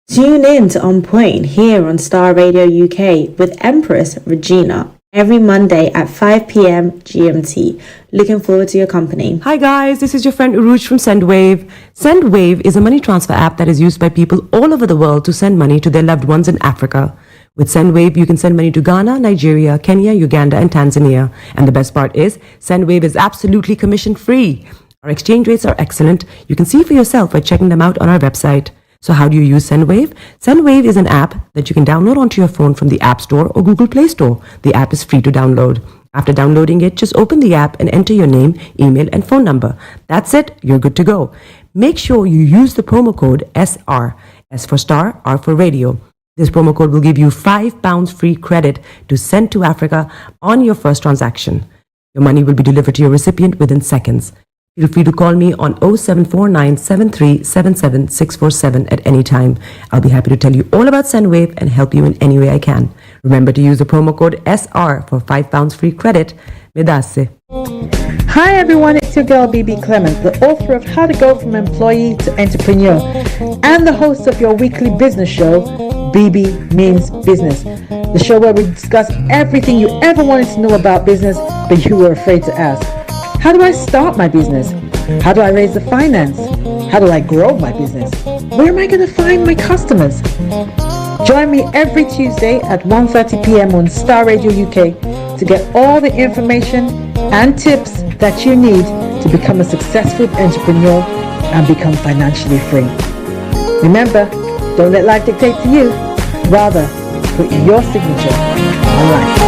Tune in to On Point here on Starr Radio UK with Empress Regina every Monday at 5 p.m. GMT. Looking forward to your company. Hi guys, this is your friend Uruj from SendWave. SendWave is a money transfer app that is used by people all over the world to send money to their loved ones in Africa. With SendWave, you can send money to Ghana, Nigeria, Kenya, Uganda, and Tanzania. And the best part is, SendWave is absolutely commission-free. Our exchange rates are excellent. You can see for yourself by checking them out on our website. So how do you use SendWave? SendWave is an app that you can download onto your phone from the App Store or Google Play Store. The app is free to download. After downloading it, just open the app and enter your name, email, and phone number. That's it. You're good to go. Make sure you use the promo code SR. S for Star, R for Radio. This promo code will give you £5 free credit to send to Africa on your first transaction. Your money will be delivered to your recipient within seconds. Feel free to call me on 0749 7377 647 at any time. I'll be happy to tell you all about SendWave and help you in any way I can. Remember to use the promo code SR for £5 free credit. Medasse. Hi everyone, it's your girl BB Clement, the author of How to Go From Employee to Entrepreneur and the host of your weekly business show, BB Means Business. The show where we discuss everything you ever wanted to know about business but you were afraid to ask. How do I start my business? How do I raise the finance? How do I grow my business? Where am I going to find my customers? Join me every Tuesday at 1:30 p.m. on Starr Radio UK to get all the information and tips that you need to become a successful entrepreneur and become financially free. Remember, don't let life dictate to you. Rather, put your signature on life.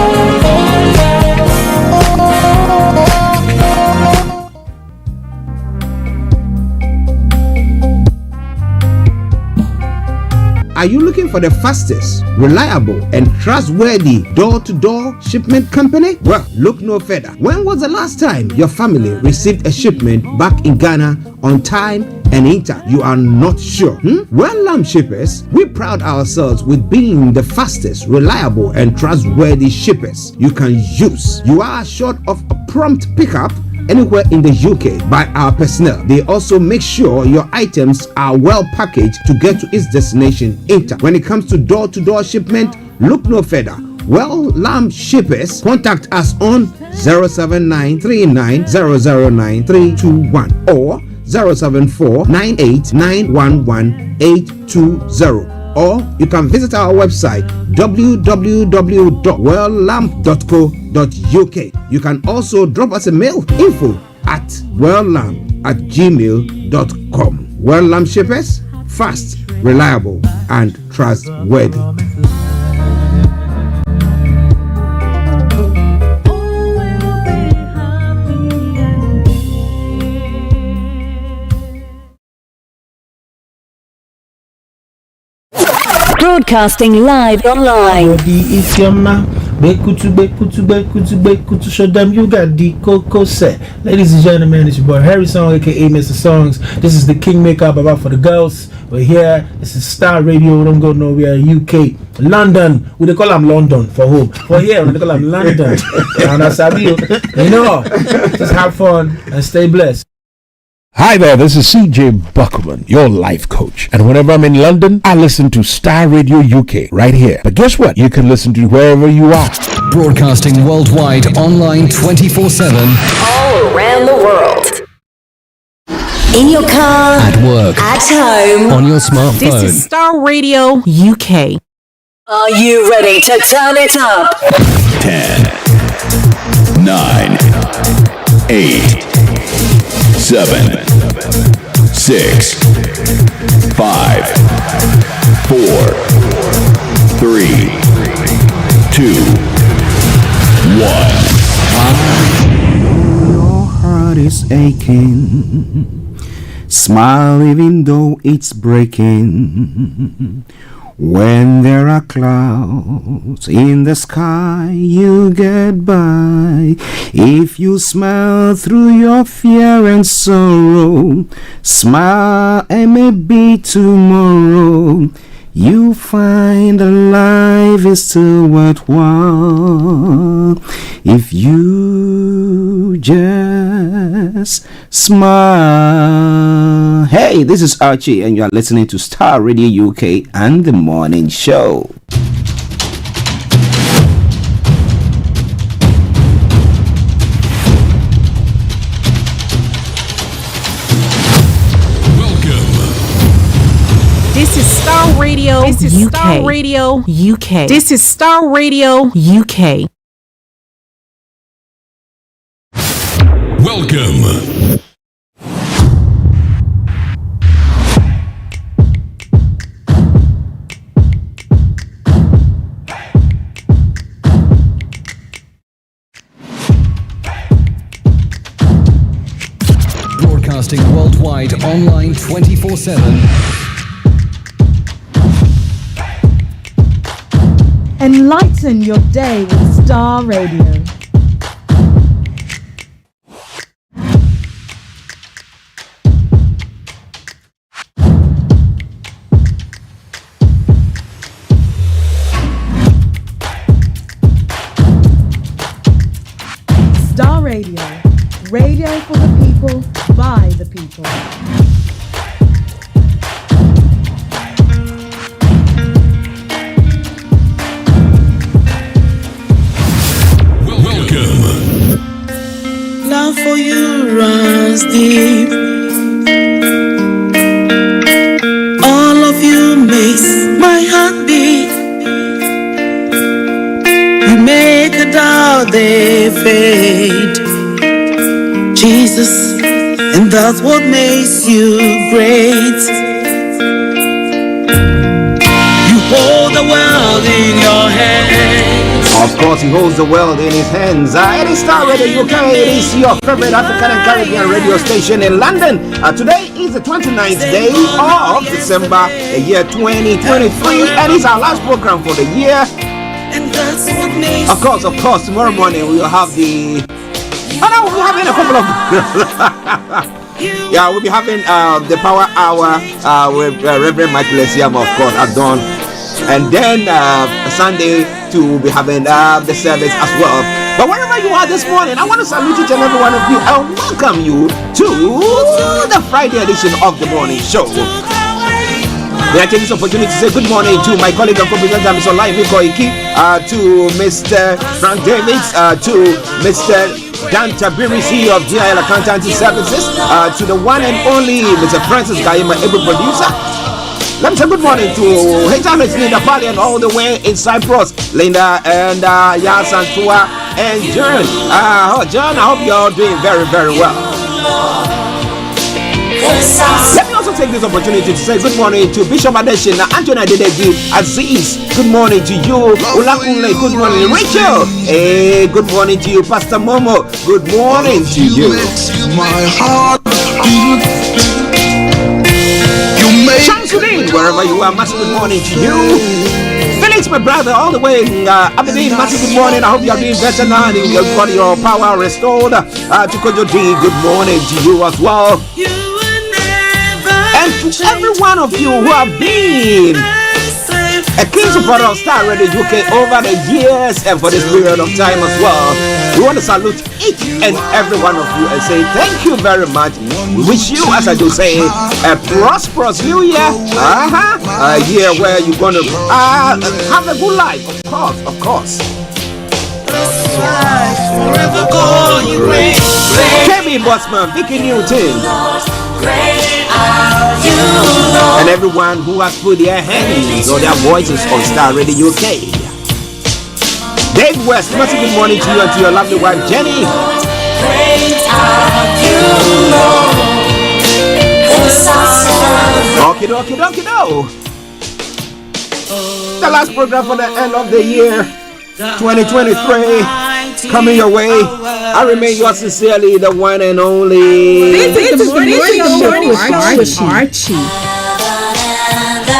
Are you looking for the fastest, reliable, and trustworthy door-to-door shipment company? Well, look no further. When was the last time your family received a shipment back in Ghana on time and in time? You are not sure? Well, Lamb Shippers, we pride ourselves with being the fastest, reliable, and trustworthy shippers you can use. You are assured of a prompt pickup anywhere in the UK by our personnel. They also make sure your items are well packaged to get to its destination in time. When it comes to door-to-door shipment, look no further. Well, Lamb Shippers, contact us on 07939009321 or 07498911820. Or you can visit our website www.welllamp.co.uk. You can also drop us a mail, info@welllamp@gmail.com. Well Lamp Shippers, fast, reliable, and trustworthy. Broadcasting live online. Show them you got the Coco set. Ladies and gentlemen, it's your boy Harry Song, aka Mr. Songs. This is the Kingmaker Baba for the girls. We're here. This is Starr Radio. Don't go nowhere. UK, London. We they call them London for home. For here, we they call them London. And I sabi you know, just have fun and stay blessed. Hi there, this is CJ Buckman, your life coach. And whenever I'm in London, I listen to Star Radio UK right here. But guess what? You can listen to wherever you are. Broadcasting worldwide, online 24/7. All around the world. In your car. At work. At home. On your smartphone. This is Starr Radio UK. Are you ready to turn it up? 10, 9, 8, 7, 6, 5, 4, 3, 2, 1. Your heart is aching. Smile even though it's breaking. When there are clouds in the sky, you get by. If you smile through your fear and sorrow, smile and maybe tomorrow you find that life is still worthwhile if you just smile. Hey, this is Archie and you are listening to Star Radio UK and the Morning Show. This is Starr Radio. This is UK. Starr Radio UK. This is Starr Radio UK. Welcome. Broadcasting worldwide, online 24/7. Enlighten your day with Starr Radio. Starr Radio. Radio for the people, by the people. Love for you runs deep. All of you makes my heart beat. You make a doubt they fade. Jesus, and that's what makes you great. You hold the world in your hands. Of course, he holds the world in his hands. It is Star Radio UK. It is your favorite African and Caribbean radio station in London. Today is the 29th day of December, the year 2023, and it's our last program for the year. Of course, tomorrow morning we will have the... Oh no, we'll be having a couple of... Yeah, we'll be having the Power Hour with Reverend Michael Esiam, of course, at dawn. And then Sunday too, we'll be having the service as well. But wherever you are this morning, I want to salute each and every one of you and welcome you to the Friday edition of the Morning Show. May I take this opportunity to say good morning to my colleague and co-presenter, Mr. Olayomi Koiki, to Mr. Frank Davids, to Mr. Dan Tabiri, CEO of GIL Accountancy Services, to the one and only Mr. Francis Gayima, able producer. Let me say good morning to HMS Linda Palian all the way in Cyprus, Linda and Yas and Tua and John. John, I hope you're doing very, very well. Let me also take this opportunity to say good morning to Bishop Adeshin, Anthony Adedeji, Aziz. Good morning to you, Ulakunle. Good morning, Rachel. Hey, good morning to you, Pastor Momo. Good morning to you. My heart. Shamsuddin, wherever you are, massive good morning to you. Felix, my brother, all the way in Aberdeen, massive good morning. I hope you are doing better now and you've got your power restored. To Kojo D, good morning to you as well. And to every one of you who have been a keen supporter of Star Radio UK over the years and for this period of time as well. We want to salute each and every one of you and say thank you very much. We wish you, as I do say, a prosperous new year. A year where you're going to have a good life, of course. Forever going great. Kemi Bossman, Vicky Newton. Great are you, Lord. And everyone who has put their hands or their voices on Star Radio UK. Dave West, massive good morning to you and to your lovely wife Jenny. Great are you, Lord. Okie dokie. The last program for the end of the year 2023 coming your way. I remain yours sincerely, the one and only. This is the morning show with Archie.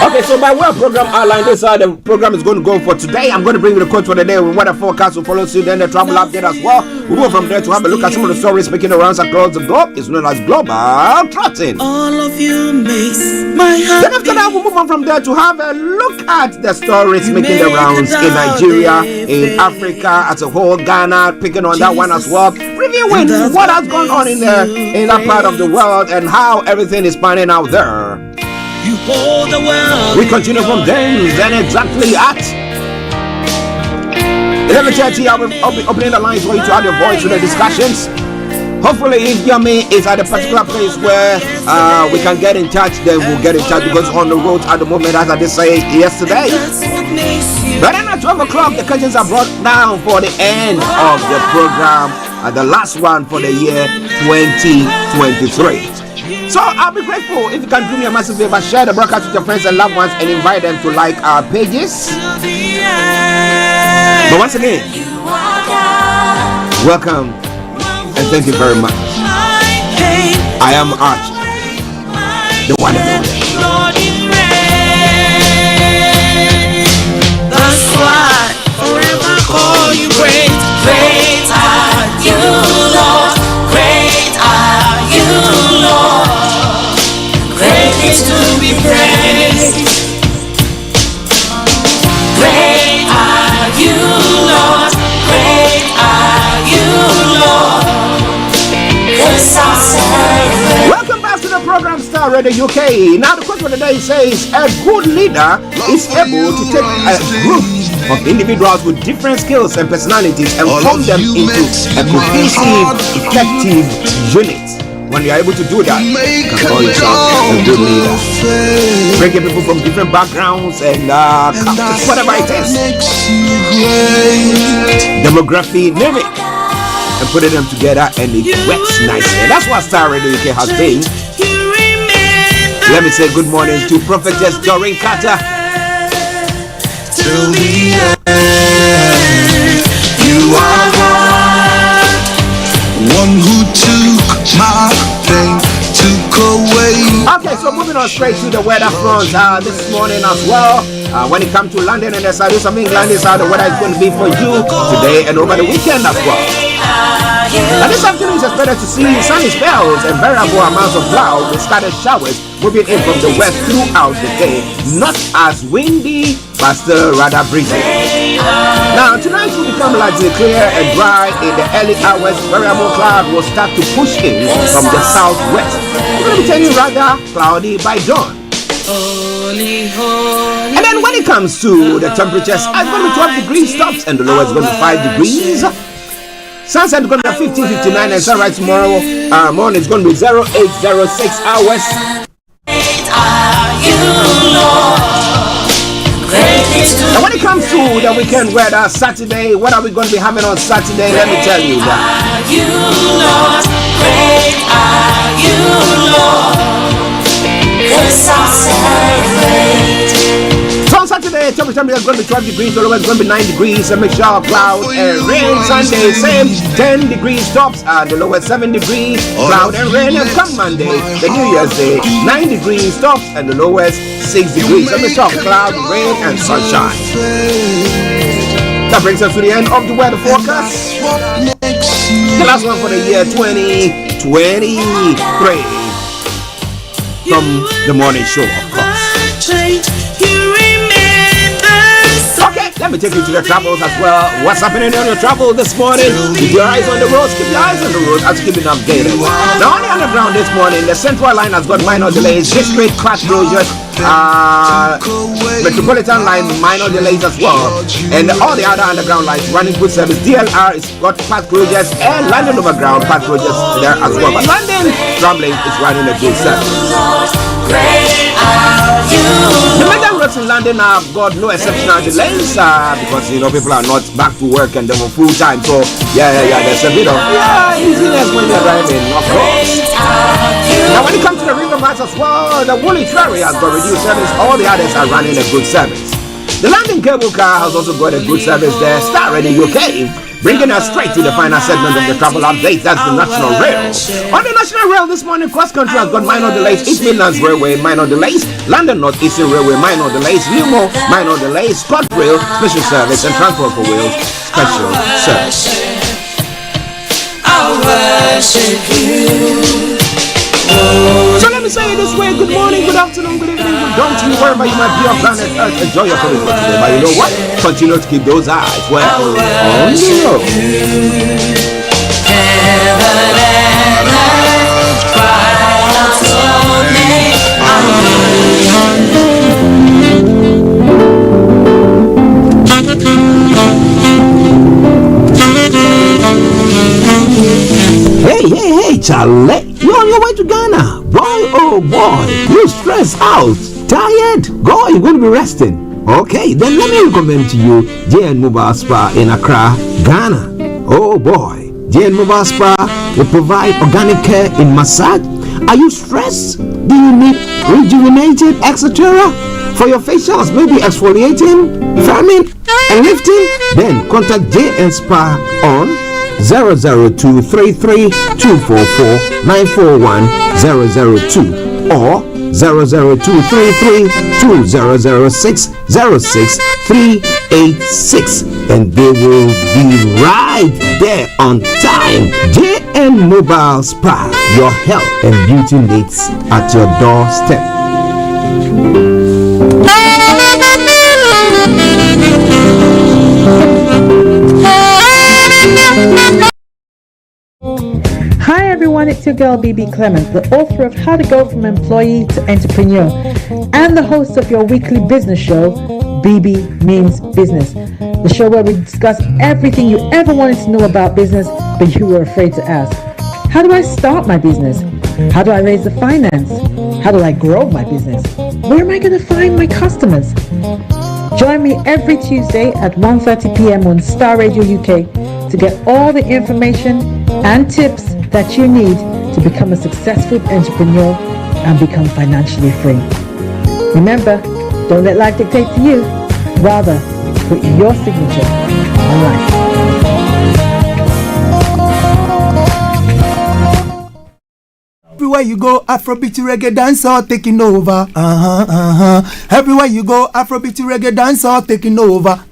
Okay, so by way of program outline, this is how the program is going to go for today. I'm going to bring you the quote for the day with weather forecast will follow suit, then the travel update as well. We'll go from there to have a look at some of the stories making the rounds across the globe. It's known as Global Trotting. All of you makes my heart. Then after that, we'll move on from there to have a look at the stories making the rounds in Nigeria, in Africa as a whole, Ghana, picking on that one as well. Reviewing what has gone on in that part of the world and how everything is panning out there. You hold the world. We continue from then exactly at 11:30. I'll be opening the lines for you to add your voice to the discussions. Hopefully, if Yami is at a particular place where we can get in touch, then we'll get in touch because on the road at the moment, as I did say yesterday. But then at 12 o'clock, the curtains are brought down for the end of the program, the last one for the year 2023. So I'll be grateful if you can do me a massive favor, share the broadcast with your friends and loved ones and invite them to like our pages. But once again, welcome and thank you very much. I am Archie, the one and only. That's why forever call you great. Great are you, Lord. Great are you, Lord. Great is to be praised. Great are you, Lord. Great are you, Lord. Welcome back to the program Star Radio UK. Now the quote for the day says, a good leader is able to take a group of individuals with different skills and personalities and form them into a cohesive, effective unit. When you are able to do that, you can call yourself a good leader. Bringing people from different backgrounds and cultures, whatever it is. Demography, name it. And putting them together and it works nicely. And that's what Star Radio UK has been. Let me say good morning to Prophetess Doreen Carter. Till the end, you are God. One who took my pain, took away. Okay, so moving on straight to the weather front this morning as well. When it comes to London and the south of England, this is how the weather is going to be for you today and over the weekend as well. Now this afternoon is expected to see sunny spells and variable amounts of clouds with scattered showers moving in from the west throughout the day. Not as windy, but still rather breezy. Now tonight will become largely clear and dry in the early hours. Variable cloud will start to push in from the southwest. It's going to be turning rather cloudy by dawn. And then when it comes to the temperatures, it's going to be 12 degrees tops and the lowest is going to be 5 degrees. Sunset is going to be 15:59 and sunrise tomorrow morning is going to be 08:06 hours. And when it comes to the weekend weather, Saturday, what are we going to be having on Saturday? Let me tell you that. So on Saturday, temperature is going to be 12 degrees, the lowest is going to be 9 degrees, a mixture of cloud and rain. Sunday, same 10 degrees tops, and the lowest 7 degrees, cloud and rain. And come Monday, the New Year's Day, 9 degrees tops, and the lowest 6 degrees, a mixture of cloud, rain, and sunshine. That brings us to the end of the weather forecast. The last one for the year 2023 from the morning show, of course. You remain the let me take you to the travels as well. What's happening on your travel this morning? Keep your eyes on the roads, keep your eyes on the roads as keeping updated. Now, on the underground this morning, the Central Line has got minor delays, district class closures, Metropolitan Line minor delays as well, and all the other underground lines running good service. DLR is got path closures and London Overground path closures there as well. But London Tramlink is running a good service. The major roads in London have got no exceptional delays because people are not back to work and they're on full time. So there's a bit of easiness when they're driving, of course. Now when it comes to the river mats as well, the Woolwich Ferry has got reduced service. All the others are running a good service. The London Cable Car has also got a good service there. Starr in the UK, bringing us straight to the final segment of the travel update. That's the National Rail. On the National Rail this morning, cross country has got minor delays. East Midlands Railway, minor delays. London North Eastern Railway, minor delays. Newmore, minor delays. ScotRail, special service. And Transport for Wales, special service. I worship you. So let me say it this way: good morning, good afternoon, good evening, good dawn to you wherever you might be on planet Earth. Enjoy your coming for today. But you know what? Continue to keep those eyes well on the road. Heaven and earth cry out your name. Hey, Charlie, you're on your way to Ghana. Boy, oh boy, you stressed out, tired? Go, you're going to be resting. Okay, then let me recommend to you JN Mobile Spa in Accra, Ghana. Oh boy, JN Mobile Spa will provide organic care in massage. Are you stressed? Do you need rejuvenated, etc.? For your facials, maybe exfoliating, firming, and lifting? Then contact JN Spa on 00233244941 002 or 00233200606 and they will be right there on time. JN Mobile Spa, your health and beauty needs at your doorstep. Hi everyone, it's your girl BB Clement, the author of How to Go From Employee to Entrepreneur and the host of your weekly business show, BB Means Business, the show where we discuss everything you ever wanted to know about business but you were afraid to ask. How do I start my business? How do I raise the finance? How do I grow my business? Where am I going to find my customers? Join me every Tuesday at 1:30 p.m. on Starr Radio UK to get all the information and tips that you need to become a successful entrepreneur and become financially free. Remember, don't let life dictate to you. Rather, put your signature on life. Everywhere you go, Afrobeat reggae dancehall taking over. Everywhere you go, Afrobeat reggae dancehall taking over.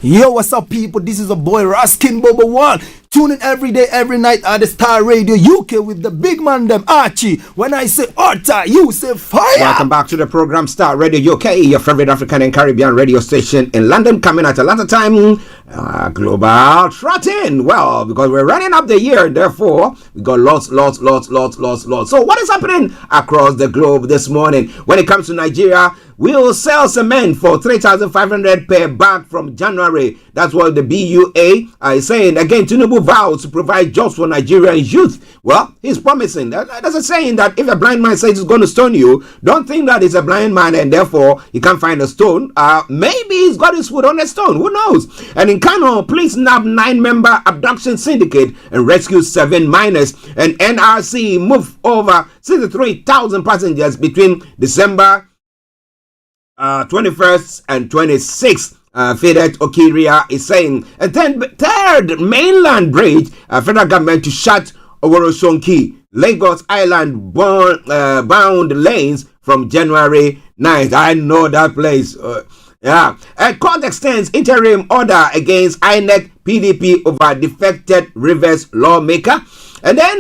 Yo, what's up, people? This is a boy Raskin Bobo One. Tune in every day, every night at the Starr Radio UK with the big man them Archie. When I say Orta, you say fire. Welcome back to the program Starr Radio UK, your favorite African and Caribbean radio station in London, coming at Atlanta time. Global trotting. Well, because we're running up the year, therefore we got lots. So what is happening across the globe this morning? When it comes to Nigeria, we'll sell cement for 3,500 per bag from January. That's what the BUA is saying. Again, Tinubu vows to provide jobs for Nigerian youth. Well, he's promising. That's a saying that if a blind man says he's going to stone you, don't think that he's a blind man and therefore he can't find a stone. Maybe he's got his foot on a stone. Who knows? And in Kano, police nab 9-member abduction syndicate and rescue 7 minors. And NRC moved over 63,000 passengers between December 21st and 26th. Fedet Okiria is saying. And then third mainland bridge, federal government to shut Oworoshonki, Lagos Island bound lanes from January 9th. I know that place. A court extends interim order against INEC PDP over defected Rivers lawmaker. And then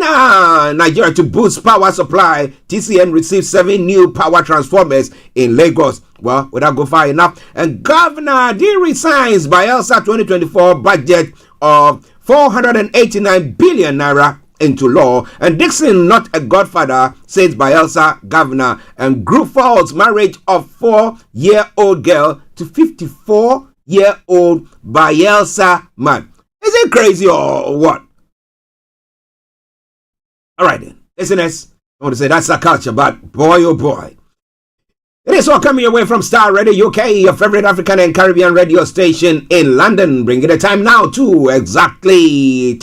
Nigeria to boost power supply. TCN received 7 new power transformers in Lagos. Well, without go far enough. And Governor D resigns Bayelsa 2024 budget of 489 billion naira into law. And Dixon, not a godfather, says Bayelsa governor. And group falls marriage of 4-year-old girl to 54-year-old Bayelsa man. Is it crazy or what? All right then, listeners, I want to say that's a culture, but boy oh boy. It is all coming away from Starr Radio UK, your favorite African and Caribbean radio station in London. Bringing the time now to exactly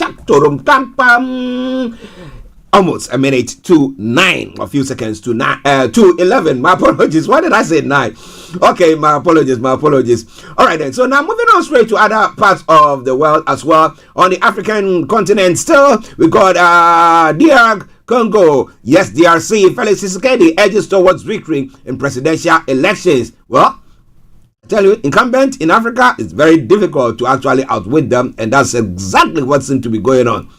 almost a minute to 9, a few seconds to 11. My apologies. Why did I say 9? Okay, my apologies. All right then. So now moving on straight to other parts of the world as well. On the African continent, still we got DR Congo. Yes, DRC. Felix Tshisekedi edges towards victory in presidential elections. Well, I tell you, incumbent in Africa, it's very difficult to actually outwit them, and that's exactly what seems to be going on.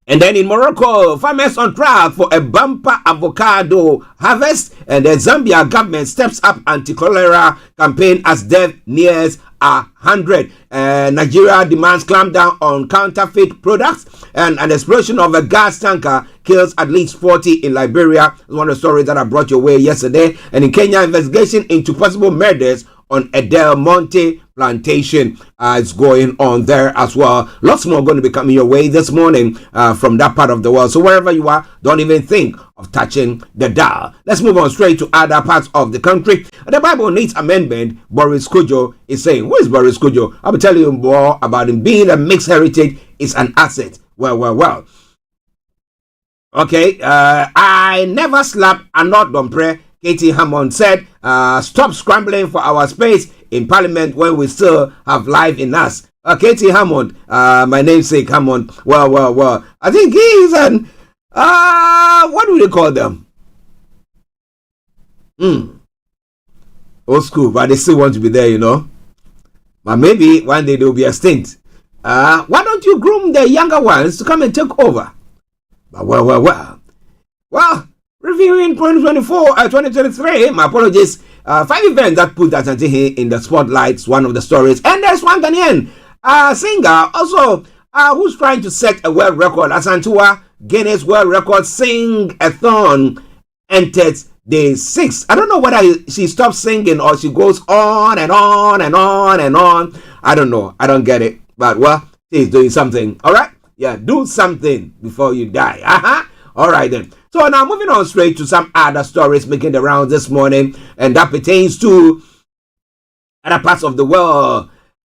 And then in Morocco, farmers on track for a bumper avocado harvest, and the Zambia government steps up anti-cholera campaign as death nears 100. Nigeria demands clampdown on counterfeit products, and an explosion of a gas tanker kills at least 40 in Liberia. It's one of the stories that I brought your way yesterday. And in Kenya, investigation into possible murders on a Del Monte plantation is going on there as well. Lots more going to be coming your way this morning from that part of the world. So wherever you are, don't even think of touching the dial. Let's move on straight to other parts of the country. The Bible needs amendment. Boris Kujo is saying, who is Boris Kujo? I'll be telling you more about him. Being a mixed heritage is an asset. Well. Okay, I never slap and not don't pray. Katie Hammond said, stop scrambling for our space in Parliament when we still have life in us. Katie Hammond, my namesake Hammond. Well. I think he is an, what do they call them? Old school, but they still want to be there, you know. But maybe one day there will be a stint. Why don't you groom the younger ones to come and take over? But well, reviewing 2023, my apologies, 5 events that put Asante in the spotlight, one of the stories. And there's one Ghanaian singer also who's trying to set a world record. Asantua Guinness World Record Sing-a-thon enters day 6. I don't know whether she stops singing or she goes on and on and on and on. I don't know. I don't get it. But well, she's doing something. All right? Yeah, do something before you die. All right then. So now moving on straight to some other stories making the rounds this morning, and that pertains to other parts of the world.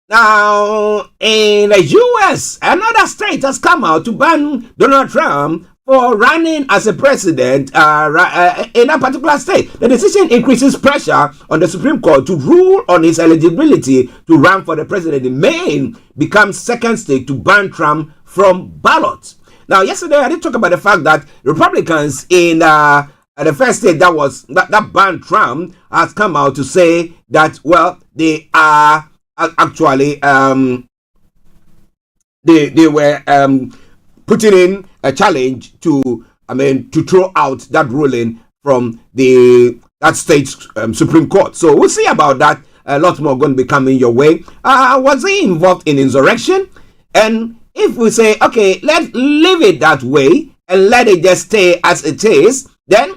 Now, in the U.S., another state has come out to ban Donald Trump for running as a president in a particular state. The decision increases pressure on the Supreme Court to rule on his eligibility to run for the president. Maine becomes second state to ban Trump from ballots. Now, yesterday I did talk about the fact that Republicans in the first state that banned Trump has come out to say that, well, they are actually they were putting in a challenge to throw out that ruling from that state's Supreme Court. So we'll see about that. A lot more going to be coming your way. Was he involved in insurrection? And if we say, okay, let's leave it that way and let it just stay as it is, then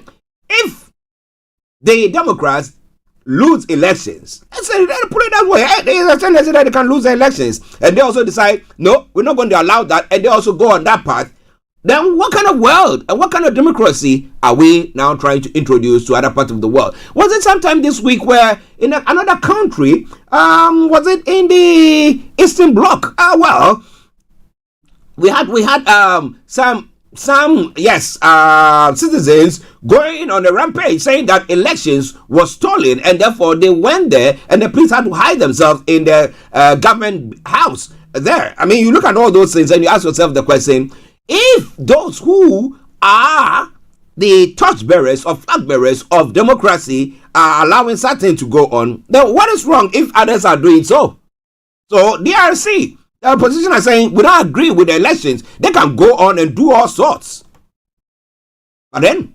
if the Democrats lose elections, let's put it that way, they can lose the elections, and they also decide, no, we're not going to allow that, and they also go on that path, then what kind of world and what kind of democracy are we now trying to introduce to other parts of the world? Was it sometime this week where in another country, was it in the Eastern Bloc? Well, we had some citizens going on a rampage saying that elections were stolen, and therefore they went there and the police had to hide themselves in the government house there. I mean, you look at all those things and you ask yourself the question, if those who are the torchbearers or flag bearers of democracy are allowing certain to go on, then what is wrong if others are doing so? So DRC, The opposition are saying we don't agree with the elections. They can go on and do all sorts. But then,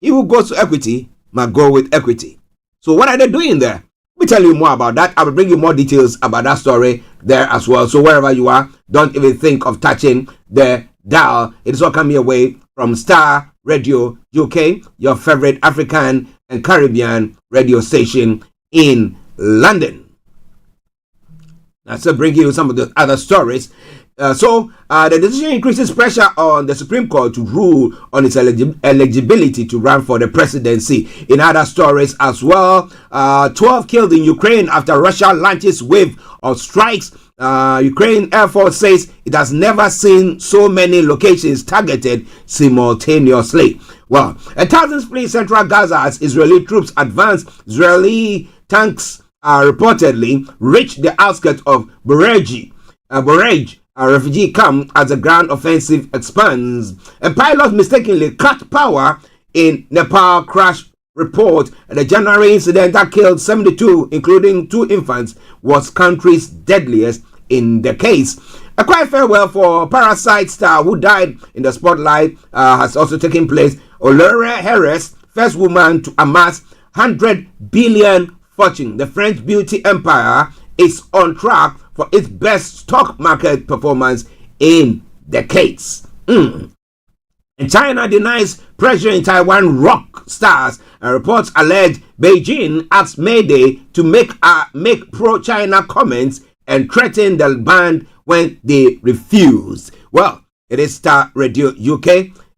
he who goes to equity must go with equity. So what are they doing there? Let me tell you more about that. I will bring you more details about that story there as well. So wherever you are, don't even think of touching the dial. It is all coming away from Starr Radio UK, your favorite African and Caribbean radio station in London. Now, so bring you some of the other stories. The decision increases pressure on the Supreme Court to rule on its eligibility to run for the presidency. In other stories as well, 12 killed in Ukraine after Russia launches wave of strikes. Ukraine Air Force says it has never seen so many locations targeted simultaneously. Well, 1,000 flee central Gaza as Israeli troops advance. Israeli tanks reportedly reached the outskirts of Borege, a refugee camp as the ground offensive expands. A pilot mistakenly cut power in Nepal crash report. The January incident that killed 72, including 2 infants, was country's deadliest in the case. A quiet farewell for Parasite star who died in the spotlight has also taken place. Olayomi Harris, first woman to amass 100 billion fortune. The French beauty empire is on track for its best stock market performance in decades. And China denies pressure in Taiwan rock stars. Reports allege Beijing asked Mayday to make pro-China comments and threaten the band when they refused. Well, it is Starr Radio UK.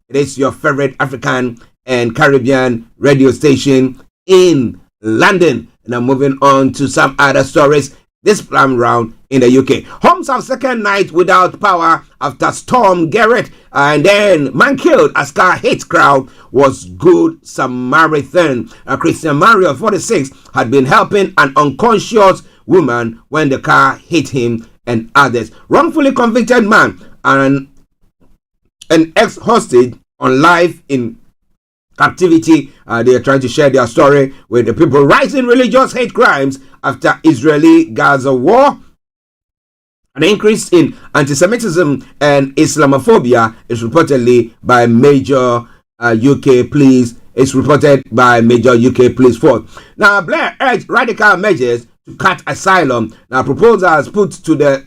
It is your favorite African and Caribbean radio station in London. And I'm moving on to some other stories this time round in the UK. Homes have second night without power after Storm Garrett, and then man killed as car hit crowd was Good Samaritan. Christian Mario, 46, had been helping an unconscious woman when the car hit him and others. Wrongfully convicted man and an ex-hostage on life in captivity. They are trying to share their story with the people. Rising religious hate crimes after Israeli-Gaza war. An increase in anti-Semitism and Islamophobia is reportedly by major UK police. It's reported by major UK police force. Now, Blair urged radical measures to cut asylum. Now, proposals put to the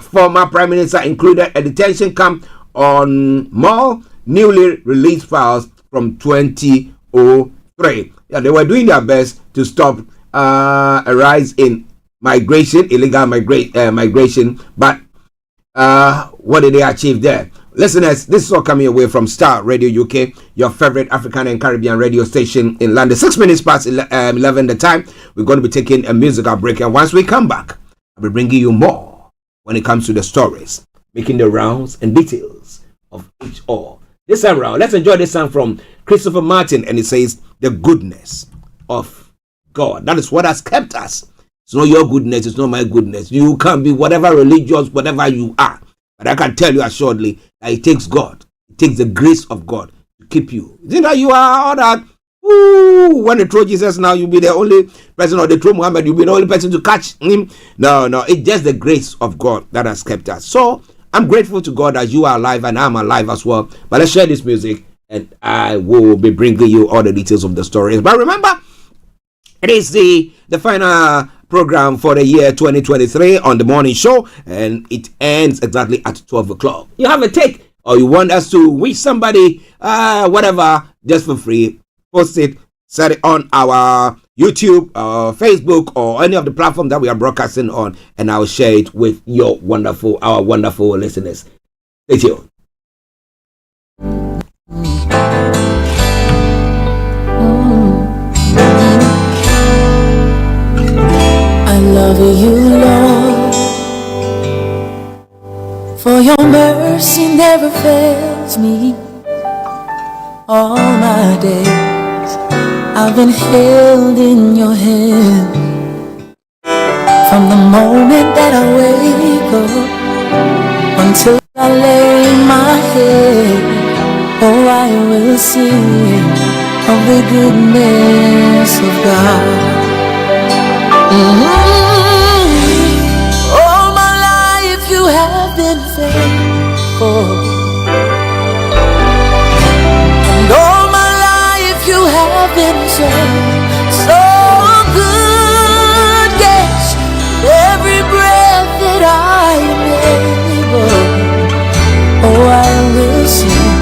former Prime Minister included a detention camp on Mall, newly released files from 2003. Yeah, they were doing their best to stop a rise in migration, illegal migration, but what did they achieve there? Listeners, this is all coming away from Starr Radio UK, your favorite African and Caribbean radio station in London. 6 minutes past 11 the time. We're going to be taking a musical break, and once we come back, I'll be bringing you more when it comes to the stories, making the rounds and details of each all. This time around, let's enjoy this song from Christopher Martin, and it says, "The Goodness of God." That is what has kept us. It's not your goodness, it's not my goodness. You can be whatever religious, whatever you are. But I can tell you assuredly that it takes God. It takes the grace of God to keep you. Isn't that you are all that? Ooh, when they throw Jesus now, you'll be the only person, or they throw Muhammad, you'll be the only person to catch him. No, it's just the grace of God that has kept us. So I'm grateful to God that you are alive and I'm alive as well. But let's share this music and I will be bringing you all the details of the stories. But remember, it is the final program for the year 2023 on the morning show, and it ends exactly at 12 o'clock. You have a take, or you want us to wish somebody whatever, just for free, post it, set it on our YouTube or Facebook or any of the platforms that we are broadcasting on, and I'll share it with our wonderful listeners. Stay tuned. I love you, Lord, for your mercy never fails me. All my days I've been held in your hand. From the moment that I wake up until I lay my head, oh, I will sing of the goodness of God. been faithful. And all my life you have been so, so good. Yes, every breath that I am able, oh, I will sing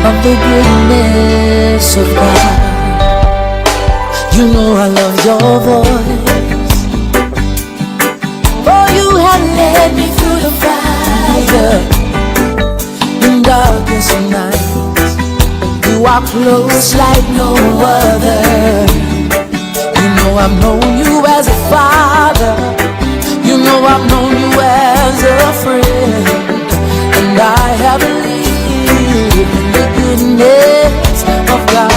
of the goodness of God. You know I love your voice, for you have led me through the fire in darkest nights. You are close like no other. You know I've known you as a father. You know I've known you as a friend. And I have believed in the goodness of God.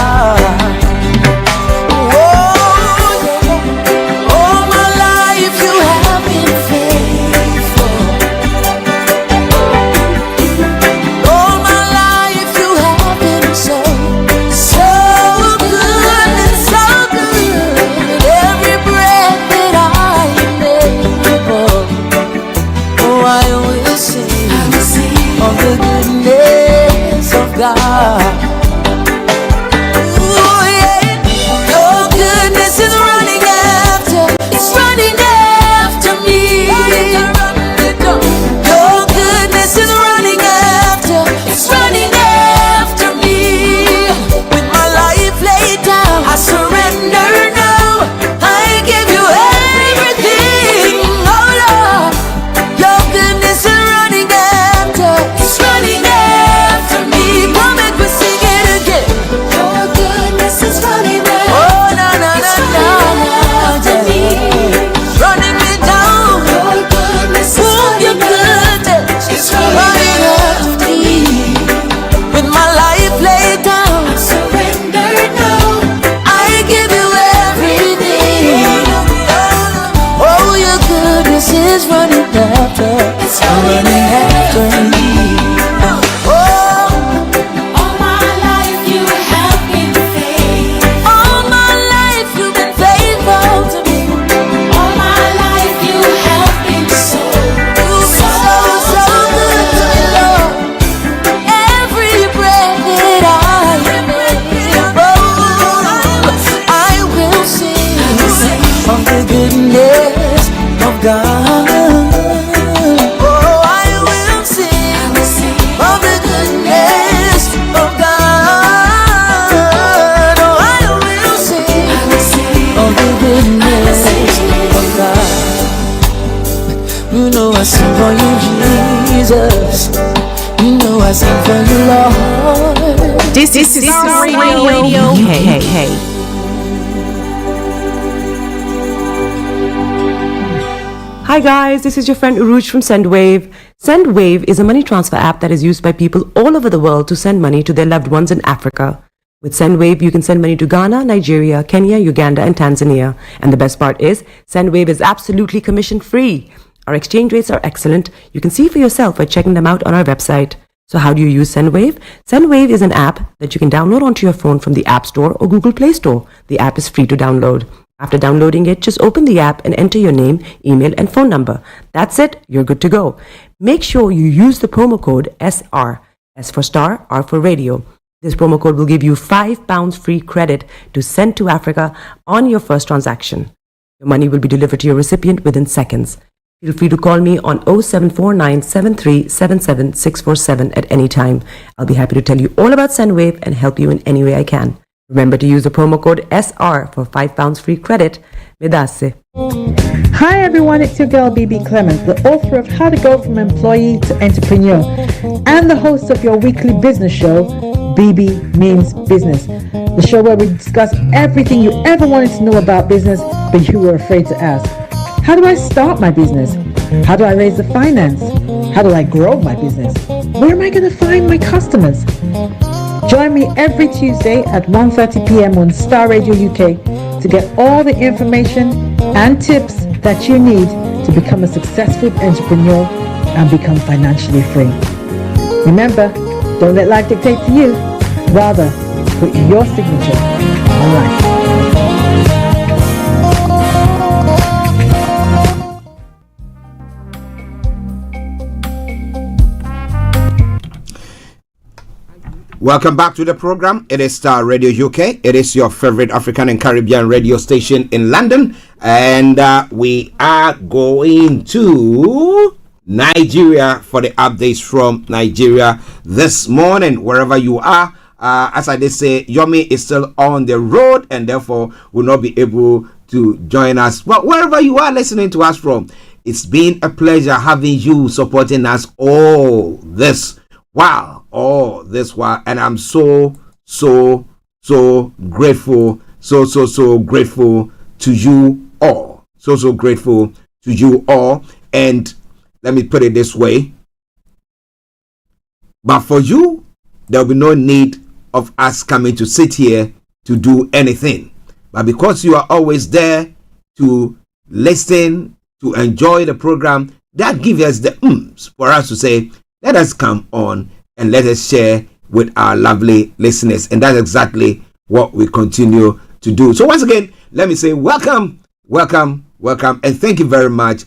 God. Ooh, yeah. Your goodness is running after, it's running after me. Your goodness is running after, it's running after me. With my life laid down, I surrender now. I give you everything, oh Lord. Your goodness is running after, it's running after me. Is running after, it's running after me. Oh, all my life you have been faithful. All my life you've been faithful to me. All my life you have been so, so good to me, Lord. Every breath that I will sing of the goodness of God. I sing for you, Jesus. You know I sing for you, Lord. This is Starr Radio. Hey. Hi guys, this is your friend Uruj from SendWave. SendWave is a money transfer app that is used by people all over the world to send money to their loved ones in Africa. With SendWave, you can send money to Ghana, Nigeria, Kenya, Uganda, and Tanzania. And the best part is, SendWave is absolutely commission-free. Our exchange rates are excellent. You can see for yourself by checking them out on our website. So how do you use SendWave? SendWave is an app that you can download onto your phone from the App Store or Google Play Store. The app is free to download. After downloading it, just open the app and enter your name, email, and phone number. That's it. You're good to go. Make sure you use the promo code SR. S for Starr, R for Radio. This promo code will give you £5 free credit to send to Africa on your first transaction. Your money will be delivered to your recipient within seconds. Feel free to call me on 0749 7377 647 at any time. I'll be happy to tell you all about SendWave and help you in any way I can. Remember to use the promo code SR for £5 free credit. Vedasse. Hi everyone, it's your girl BB Clement, the author of How to Go From Employee to Entrepreneur and the host of your weekly business show, BB Means Business. The show where we discuss everything you ever wanted to know about business but you were afraid to ask. How do I start my business? How do I raise the finance? How do I grow my business? Where am I going to find my customers? Join me every Tuesday at 1:30 p.m. on Starr Radio UK to get all the information and tips that you need to become a successful entrepreneur and become financially free. Remember, don't let life dictate to you. Rather, put your signature on life. Welcome back to the program. It is Star Radio UK. It is your favorite African and Caribbean radio station in London. And we are going to Nigeria for the updates from Nigeria this morning, wherever you are. As I did say, Yomi is still on the road and therefore will not be able to join us. But wherever you are listening to us from, it's been a pleasure having you supporting us all this while. And I'm so grateful, so grateful to you all. So grateful to you all. And let me put it this way. But for you, there will be no need of us coming to sit here to do anything. But because you are always there to listen, to enjoy the program, that gives us the oomph for us to say, let us come on and let us share with our lovely listeners. And that's exactly what we continue to do. So once again, let me say welcome, and thank you very much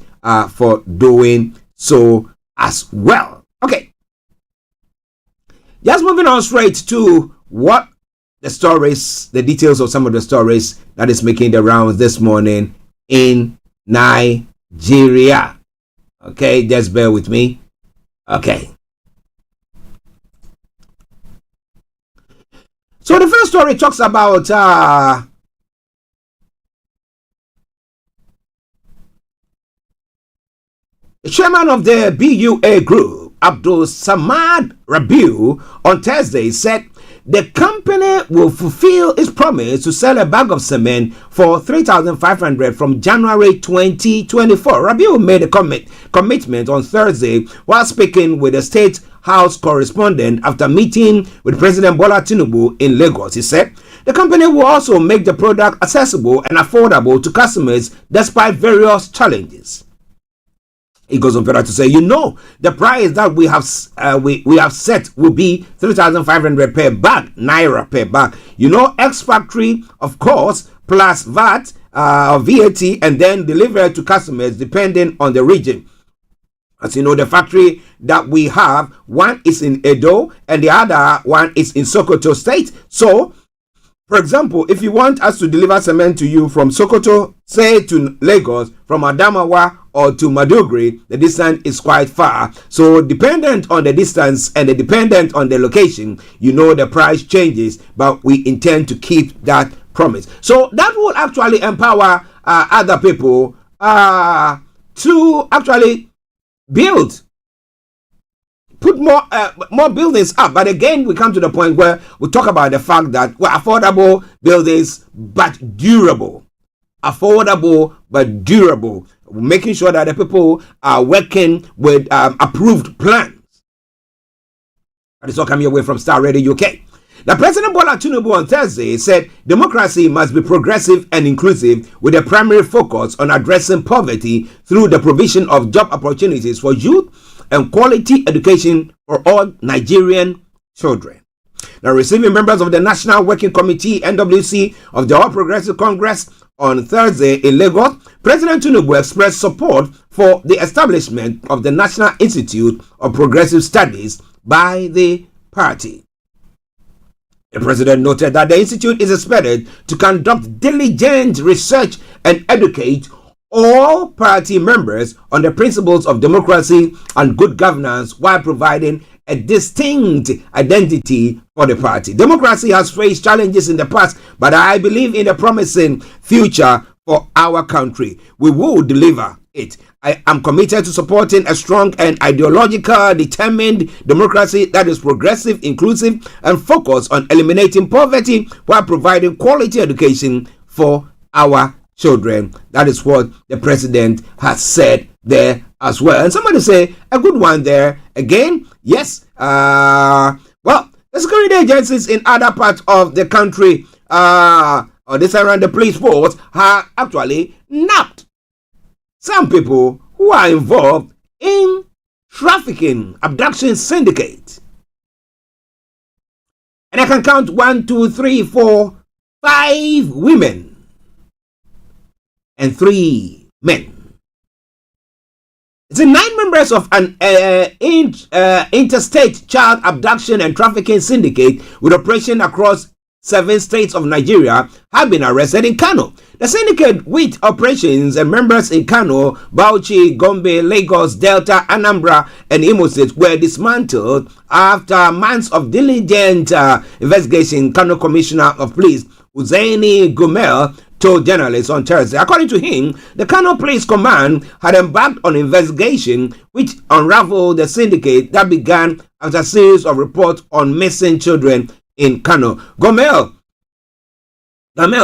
for doing so as well. Okay. Just moving on straight to what the stories, the details of some of the stories that is making the rounds this morning in Nigeria. Okay, just bear with me. Okay. So the first story talks about the chairman of the BUA group, Abdul Samad Rabiu, on Thursday said the company will fulfill its promise to sell a bag of cement for 3,500 from January 2024. Rabiu made a commitment on Thursday while speaking with the State House correspondent after meeting with President Bola Tinubu in Lagos. He said the company will also make the product accessible and affordable to customers despite various challenges. He goes on further to say, the price that we have set will be 3,500 per bag, naira per bag. Ex-factory, of course, plus VAT, VAT, and then delivered to customers depending on the region. As you know, the factory that we have, one is in Edo and the other one is in Sokoto State. So, for example, if you want us to deliver cement to you from Sokoto, say to Lagos, from Adamawa or to Maduguri, the distance is quite far. So dependent on the distance and dependent on the location, the price changes, but we intend to keep that promise. So that will actually empower other people to actually put more buildings up. But again, we come to the point where we talk about the fact that we're affordable buildings but durable. Affordable but durable. Making sure that the people are working with approved plans. That is all coming away from Star Radio UK. The President Bola Tinubu on Thursday said democracy must be progressive and inclusive with a primary focus on addressing poverty through the provision of job opportunities for youth and quality education for all Nigerian children. Now, receiving members of the National Working Committee, NWC, of the All Progressive Congress on Thursday in Lagos, President Tinubu expressed support for the establishment of the National Institute of Progressive Studies by the party. The president noted that the institute is expected to conduct diligent research and educate all party members on the principles of democracy and good governance while providing a distinct identity for the party. Democracy has faced challenges in the past, but I believe in a promising future for our country. We will deliver it. I am committed to supporting a strong and ideological, determined democracy that is progressive, inclusive, and focused on eliminating poverty while providing quality education for our children. That is what the president has said there as well. And somebody say a good one there again. Yes. Well, the security agencies in other parts of the country, or this around the police force, have actually nabbed some people who are involved in trafficking, abduction syndicate. And I can count 1, 2, 3, 4, 5 women and 3 men. The 9 members of an interstate child abduction and trafficking syndicate with operation across 7 states of Nigeria have been arrested in Kano. The syndicate, with operations and members in Kano, Bauchi, Gombe, Lagos, Delta, Anambra, and Imo State, were dismantled after months of diligent investigation. Kano Commissioner of Police Uzaini Gumel told journalists on Thursday. According to him, the Kano Police Command had embarked on investigation which unraveled the syndicate that began after a series of reports on missing children in Kano. Gomel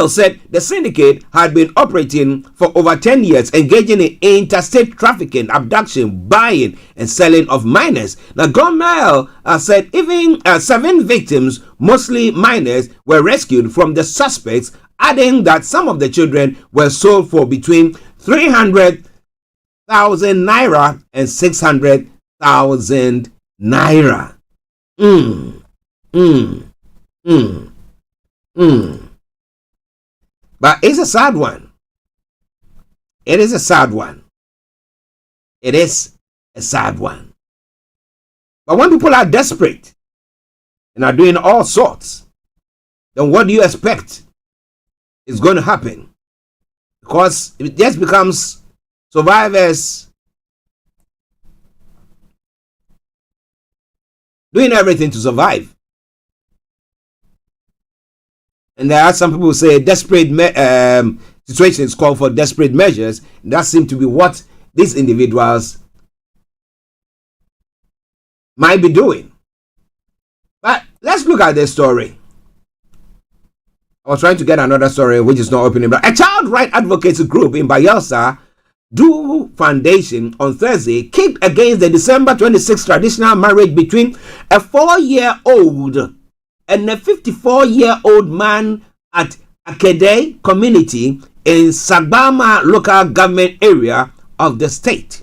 said the syndicate had been operating for over 10 years, engaging in interstate trafficking, abduction, buying, and selling of minors. Now, Gomel said even 7 victims, mostly minors, were rescued from the suspects, adding that some of the children were sold for between 300,000 naira and 600,000 naira. But it's a sad one. It is a sad one. It is a sad one. But when people are desperate and are doing all sorts, then what do you expect is going to happen? Because it just becomes survivors doing everything to survive. And there are some people who say desperate situations call for desperate measures. And that seems to be what these individuals might be doing. But let's look at this story. I was trying to get another story which is not opening. But a child right advocacy group in Bayelsa, Do Foundation, on Thursday kicked against the December 26th traditional marriage between a 4-year-old and a 54-year-old man at Akede community in Sagbama local government area of the state.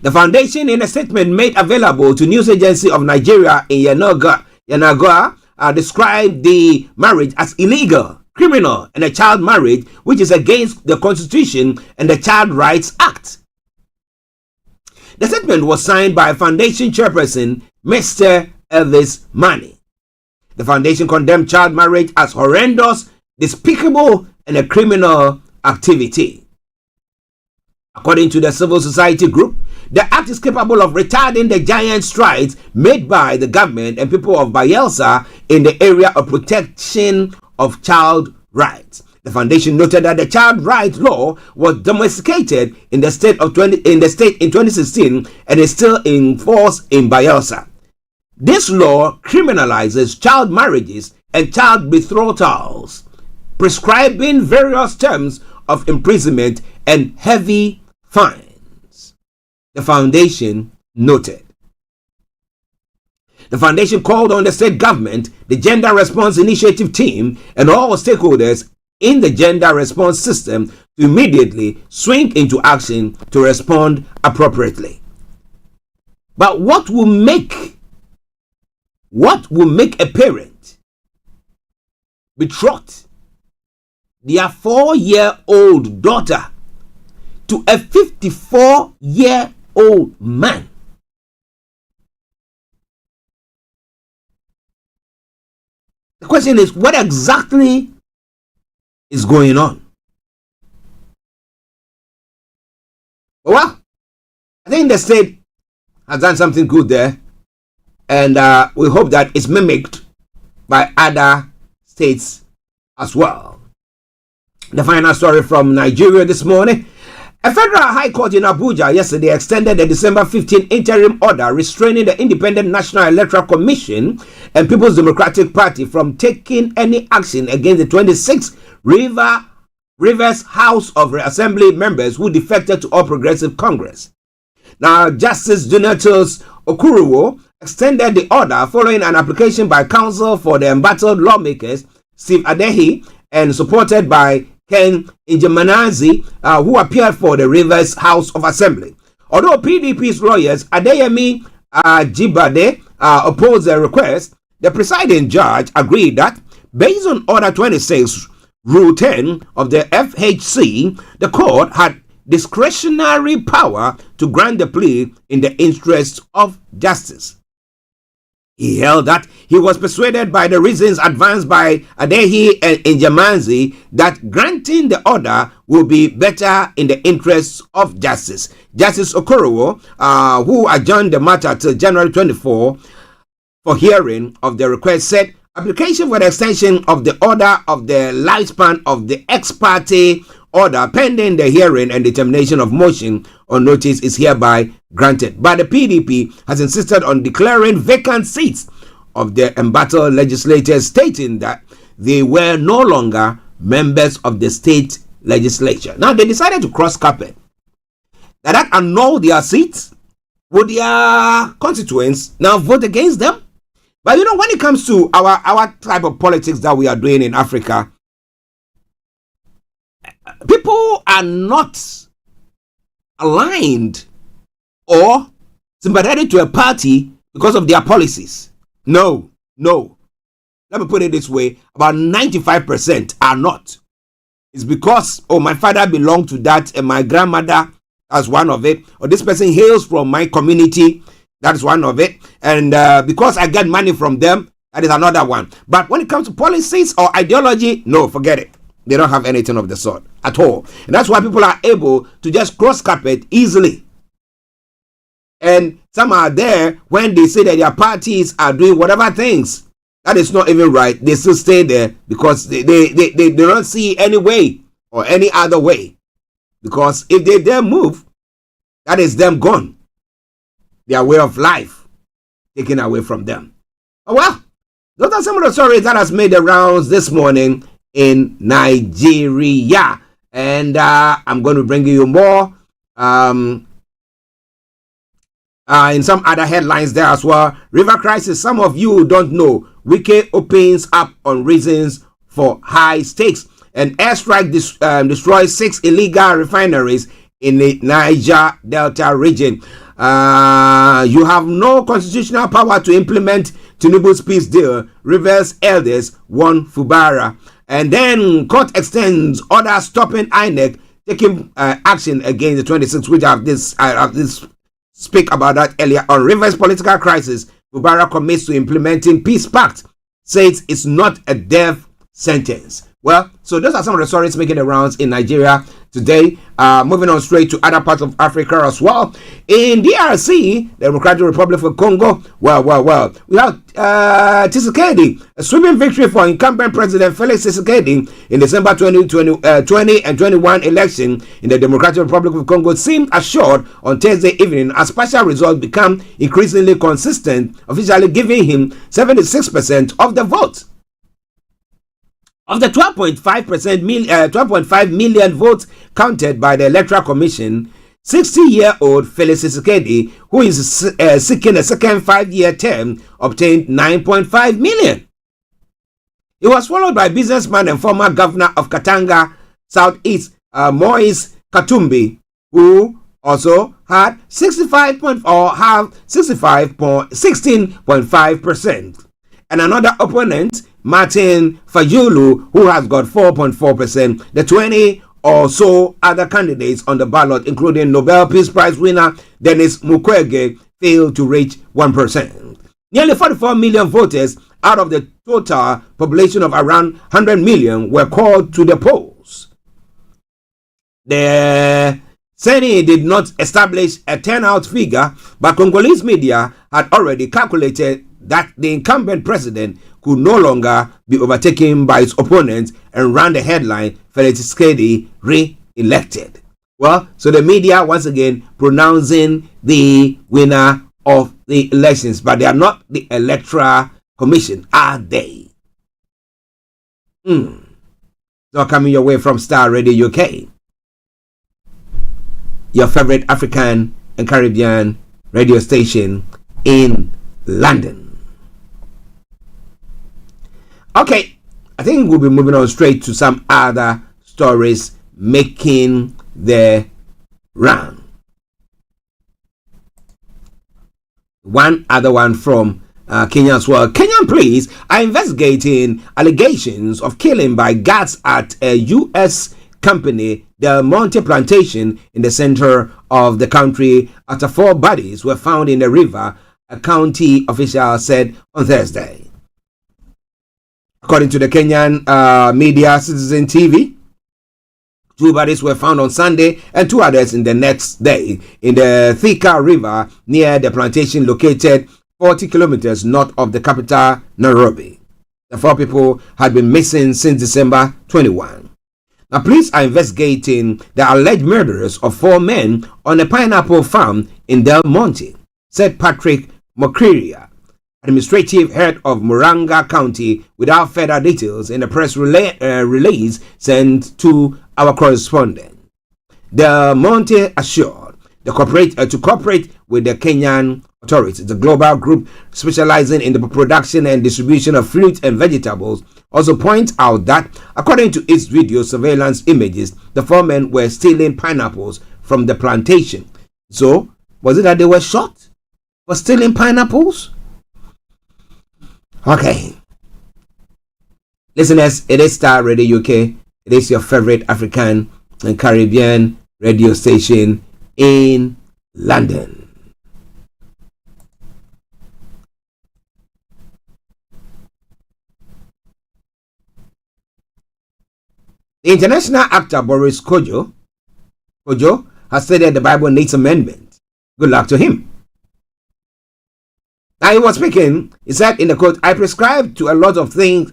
The foundation, in a statement made available to News Agency of Nigeria in Yenagoa, described the marriage as illegal, criminal, and a child marriage which is against the Constitution and the Child Rights Act. The statement was signed by foundation chairperson Mr. Elvis Mani. The foundation condemned child marriage as horrendous, despicable, and a criminal activity. According to the civil society group, the act is capable of retarding the giant strides made by the government and people of Bayelsa in the area of protection of child rights. The foundation noted that the child rights law was domesticated in the state in 2016 and is still in force in Bayelsa. This law criminalizes child marriages and child betrothals, prescribing various terms of imprisonment and heavy fines, the foundation noted. The foundation called on the state government, the Gender Response Initiative team, and all stakeholders in the gender response system to immediately swing into action to respond appropriately. But what will make a parent betroth their 4-year-old daughter to a 54-year-old man? The question is, what exactly is going on? Well, I think the state has done something good there, and we hope that it's mimicked by other states as well. The final story from Nigeria this morning. A federal high court in Abuja yesterday extended the December 15 interim order restraining the Independent National Electoral Commission and People's Democratic Party from taking any action against the 26 Rivers House of Assembly members who defected to All Progressive Congress. Now, Justice Donatus Okuruwo extended the order following an application by counsel for the embattled lawmakers Steve Adehi and supported by Ken Injemanazi, who appeared for the Rivers House of Assembly. Although PDP's lawyers Adeyemi Jibade opposed the request, the presiding judge agreed that, based on Order 26, Rule 10 of the FHC, the court had discretionary power to grant the plea in the interest of justice. He held that he was persuaded by the reasons advanced by Adehi and Njamanzi that granting the order will be better in the interests of justice. Justice Okorowo, who adjourned the matter till January 24 for hearing of the request, said application for the extension of the order of the lifespan of the ex parte order pending the hearing and determination of motion or notice is hereby granted. But the PDP has insisted on declaring vacant seats of the embattled legislators, stating that they were no longer members of the state legislature. Now they decided to cross carpet. That annul their seats. Would their constituents now vote against them? But you know, when it comes to our type of politics that we are doing in Africa, people are not aligned or sympathetic to a party because of their policies. No. Let me put it this way. About 95% are not. It's because, my father belonged to that and my grandmother, as one of it. Or this person hails from my community. That's one of it. And because I get money from them, that is another one. But when it comes to policies or ideology, no, forget it. They don't have anything of the sort at all. And that's why people are able to just cross carpet easily. And some are there when they say that their parties are doing whatever things. That is not even right. They still stay there because they don't see any way or any other way. Because if they dare move, that is them gone. Their way of life taken away from them. Oh well, those are some of the stories that has made the rounds this morning in Nigeria, and I'm going to bring you more in some other headlines there as well. River crisis. Some of you don't know. Wike opens up on reasons for high stakes. An airstrike destroys 6 illegal refineries in the Niger Delta region. You have no constitutional power to implement Tinubu's peace deal. Rivers elders warn Fubara. And then court extends order stopping INEC taking action against the 26, which I have this speak about that earlier on. Rivers political crisis. Fubara commits to implementing peace pact. Says it's not a death sentence. Well, so those are some of the stories making the rounds in Nigeria today. Moving on straight to other parts of Africa as well. In DRC, the Democratic Republic of Congo, well, we have Tshisekedi, a sweeping victory for incumbent President Felix Tshisekedi in December 2020 and 21 election in the Democratic Republic of Congo seemed assured on Thursday evening as partial results become increasingly consistent, officially giving him 76% of the vote. Of the 12.5 million votes counted by the Electoral Commission, 60-year-old Felix Tshisekedi, who is seeking a second 5-year term, obtained 9.5 million. He was followed by businessman and former governor of Katanga Southeast, Moise Katumbi, who also had 16.5%. And another opponent, Martin Fayulu, who has got 4.4%. The 20 or so other candidates on the ballot, including Nobel Peace Prize winner Denis Mukwege, failed to reach 1%. Nearly 44 million voters out of the total population of around 100 million were called to the polls. The Senate did not establish a turnout figure, but Congolese media had already calculated that the incumbent president could no longer be overtaken by his opponents and ran the headline, Felix Tshisekedi re-elected. Well, so the media once again pronouncing the winner of the elections, but they are not the Electoral Commission, are they? So coming your way from Starr Radio UK, your favorite African and Caribbean radio station in London. Okay, I think we'll be moving on straight to some other stories making the round. One other one from Kenya as well. Kenyan police are investigating allegations of killing by guards at a U.S. company Del Monte Plantation in the center of the country after 4 bodies were found in the river, a county official said on Thursday. According to the Kenyan media Citizen TV, 2 bodies were found on Sunday and 2 others in the next day in the Thika River near the plantation located 40 kilometers north of the capital, Nairobi. The 4 people had been missing since December 21. Now, police are investigating the alleged murders of 4 men on a pineapple farm in Del Monte, said Patrick Mokriria, administrative head of Murang'a County, without further details in a press release sent to our correspondent. Del Monte assured to cooperate with the Kenyan authorities. The global group specializing in the production and distribution of fruit and vegetables also points out that, according to its video surveillance images, the 4 men were stealing pineapples from the plantation. So, was it that they were shot for stealing pineapples? Okay. Listeners, it is Starr Radio UK. It is your favorite African and Caribbean radio station in London. The international actor Boris Kojo has stated the Bible needs amendment. Good luck to him. Now he was speaking, he said in the quote, I prescribe to a lot of things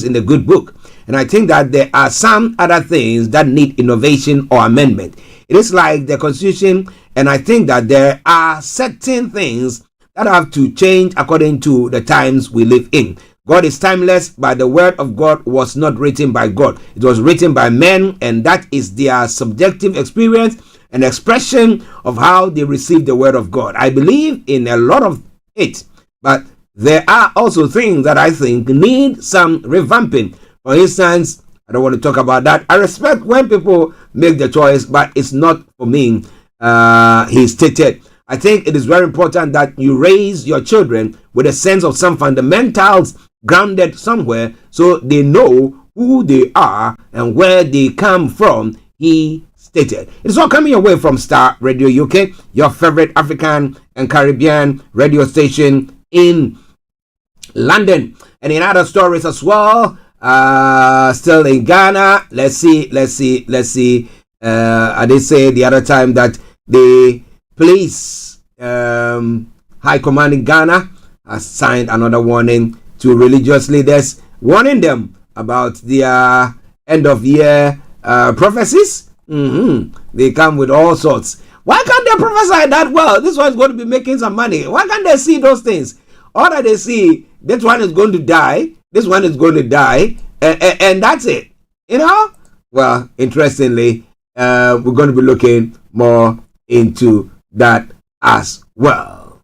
in the good book, and I think that there are some other things that need innovation or amendment. It is like the Constitution, and I think that there are certain things that have to change according to the times we live in. God is timeless, but the word of God was not written by God. It was written by men, and that is their subjective experience and expression of how they receive the word of God. I believe in a lot of it, but there are also things that I think need some revamping. For instance, I don't want to talk about that. I respect when people make the choice, but it's not for me, he stated. I think it is very important that you raise your children with a sense of some fundamentals grounded somewhere so they know who they are and where they come from, he stated. It's all coming your way from Starr Radio UK, your favorite African and Caribbean radio station in London. And in other stories as well, still in Ghana, let's see. I did say the other time that the police high command in Ghana has signed another warning to religious leaders, warning them about their end of year prophecies. They come with all sorts. Why can't they prophesy that? Well, this one's going to be making some money. Why can't they see those things? All that they see, this one is going to die, this one is going to die, and that's it. You know? Well, interestingly, we're going to be looking more into that as well.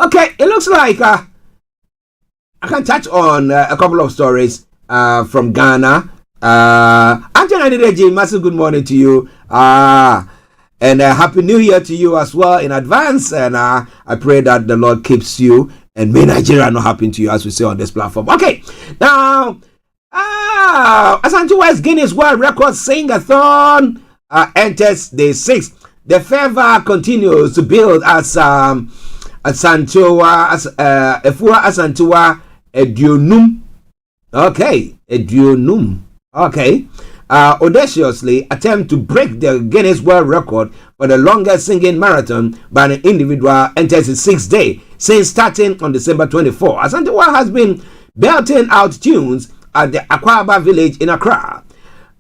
Okay, it looks like I can touch on a couple of stories from Ghana. Anthony Adedeji, massive good morning to you. And Happy New Year to you as well in advance. And I pray that the Lord keeps you and may Nigeria not happen to you, as we say on this platform. Okay, now, Asante West Guinness World Record Sing-a-thon enters day 6. The fervor continues to build as Efua Asantewa Eduonum. Okay, Eduonum. Okay. Audaciously attempt to break the Guinness World Record for the longest singing marathon by an individual enters its 6th day since starting on December 24. Asantewa has been belting out tunes at the Akwaba village in Accra.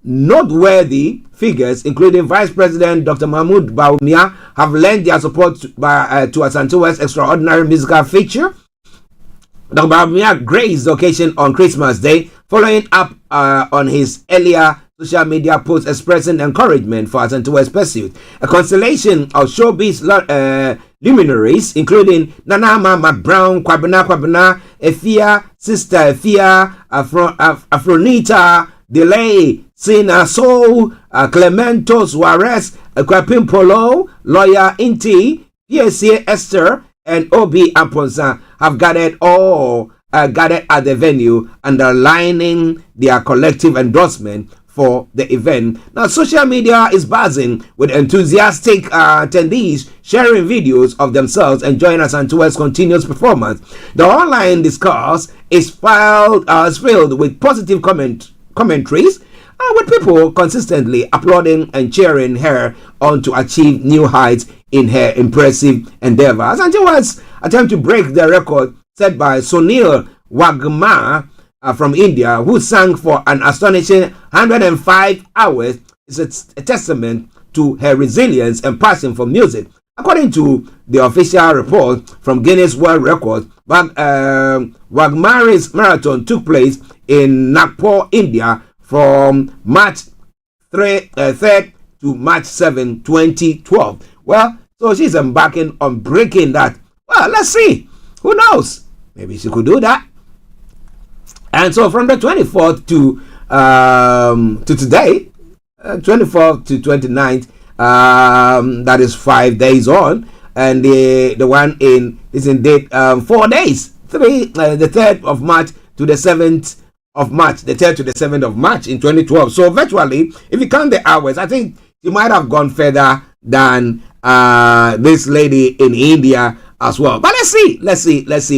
Noteworthy figures, including Vice President Dr. Mahmoud Bawumia, have lent their support to Asantewa's extraordinary musical feature. Dr. Bawumia graced the occasion on Christmas Day, following up on his earlier social media post expressing encouragement for Asantewa's pursuit. A constellation of showbiz luminaries, including Nana Mama Brown, Kwabena, Efia, Sister Efia, Afronita, Delay, Sina Soul, Clemento Suarez, Kwapim Polo, Lawyer Inti, PSA Esther, and Obi Amponsa have gathered all gathered at the venue, underlining their collective endorsement for the event. Now, social media is buzzing with enthusiastic attendees sharing videos of themselves enjoying Asantew's continuous performance. The online discourse is filled with positive commentaries, with people consistently applauding and cheering her on to achieve new heights in her impressive endeavor. Asantewa's attempt to break the record set by Sunil Wagmar from India, who sang for an astonishing 105 hours, is a testament to her resilience and passion for music. According to the official report from Guinness World Records, Wagmar's marathon took place in Nagpur, India from March 3rd to March 7, 2012. Well, so she's embarking on breaking that. Well, let's see. Who knows? Maybe she could do that. And so from the 24th to today, 24th to 29th, that is 5 days on, and the one is in date 4 days, the 3rd of March to the 7th of March, the 3rd to the 7th of March in 2012. So virtually, if you count the hours, I think you might have gone further than this lady in India as well. But let's see.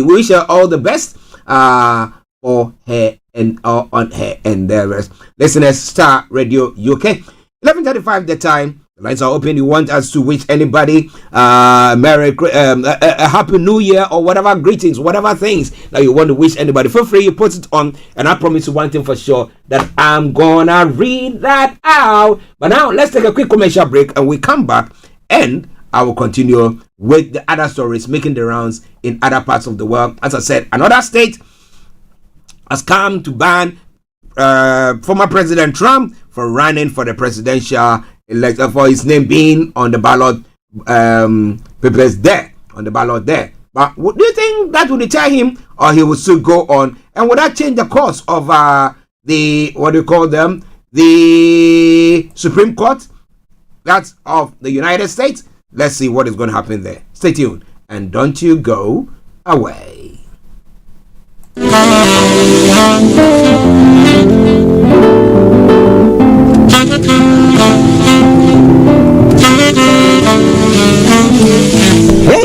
We wish her all the best for her and on her endeavors. Listeners, Star Radio UK, 11:35 the time. The lines are open. You want us to wish anybody a happy new year or whatever greetings, whatever things that you want to wish anybody. Feel free, you put it on, and I promise you one thing for sure, that I'm gonna read that out. But now let's take a quick commercial break, and we come back, and I will continue with the other stories making the rounds in other parts of the world. As I said, another state has come to ban former President Trump for running for the presidential election, for his name being on the ballot papers there, on the ballot there. But do you think that will deter him, or he will still go on? And would that change the course of the, what do you call them, the Supreme Court, that's of the United States? Let's see what is going to happen there. Stay tuned, and don't you go away.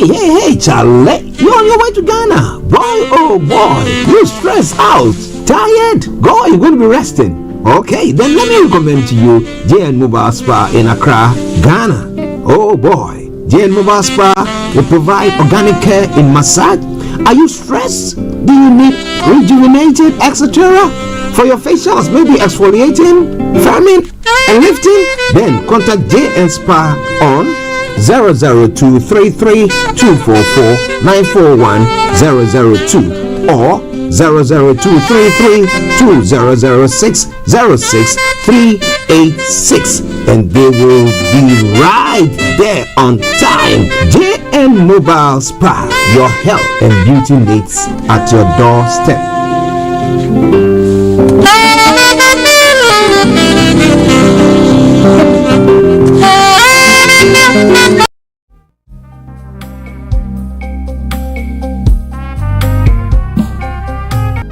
Hey, Charlie, you're on your way to Ghana. Boy, oh boy, you stressed out, tired? Go, you're going to be resting. Okay, then let me recommend to you JN Mobile Spa in Accra, Ghana. Oh boy, JN Mobile Spa will provide organic care in massage. Are you stressed? Do you need rejuvenated, etc.? For your facials, maybe exfoliating, firming, and lifting? Then contact JN Spa on 00233 244 941 002 or 00233 2006 06 386, and they will be right there on time. JN Mobile Spa, your health and beauty needs at your doorstep.